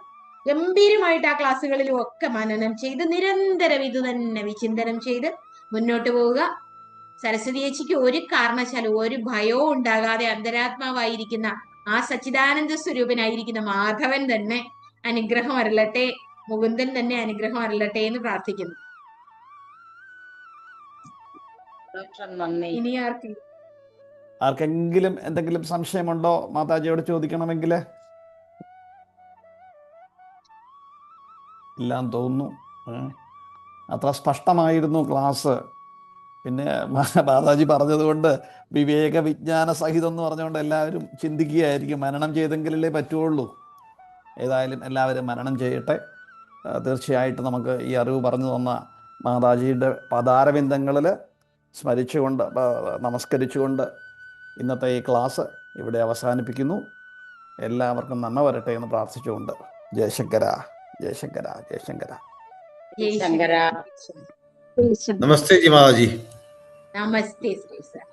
ഗംഭീരമായിട്ട് ആ ക്ലാസ്സുകളിലും ഒക്കെ മനനം ചെയ്ത് നിരന്തരം ഇത് തന്നെ വിചിന്തനം ചെയ്ത് മുന്നോട്ട് പോവുക. സരസ്വതി ചേച്ചിക്ക് ഒരു കാരണവശാലും ഒരു ഭയവും ഉണ്ടാകാതെ അന്തരാത്മാവായിരിക്കുന്ന ആ സച്ചിദാനന്ദ സ്വരൂപനായിരിക്കുന്ന മാധവൻ തന്നെ അനുഗ്രഹം അരുളട്ടെ, മുകുന്ദൻ തന്നെ അനുഗ്രഹം അരുളട്ടെ എന്ന് പ്രാർത്ഥിക്കുന്നു. ഇനി ആർക്കെങ്കിലും എന്തെങ്കിലും സംശയമുണ്ടോ മാതാജിയോട് ചോദിക്കണമെങ്കിൽ? ഇല്ലാന്ന് തോന്നുന്നു. അത്ര സ്പഷ്ടമായിരുന്നു ക്ലാസ്. പിന്നെ മാതാജി പറഞ്ഞതുകൊണ്ട് വിവേക വിജ്ഞാന സഹിതം എന്ന് പറഞ്ഞുകൊണ്ട് എല്ലാവരും ചിന്തിക്കുകയായിരിക്കും മരണം ചെയ്തെങ്കിലല്ലേ പറ്റുള്ളൂ. ഏതായാലും എല്ലാവരും മരണം ചെയ്യട്ടെ. തീർച്ചയായിട്ടും നമുക്ക് ഈ അറിവ് പറഞ്ഞു തന്ന മാതാജിയുടെ പദാരവിന്ദങ്ങളിൽ സ്മരിച്ചുകൊണ്ട് നമസ്കരിച്ചുകൊണ്ട് ഇന്നത്തെ ഈ ക്ലാസ് ഇവിടെ അവസാനിപ്പിക്കുന്നു. എല്ലാവർക്കും നന്മ വരട്ടെ എന്ന് പ്രാർത്ഥിച്ചുകൊണ്ട് ജയശങ്കര ജയശങ്കര ജയശങ്കര. ജയശങ്കര. नमस्ते जी महाराज जी। नमस्ते श्री सर।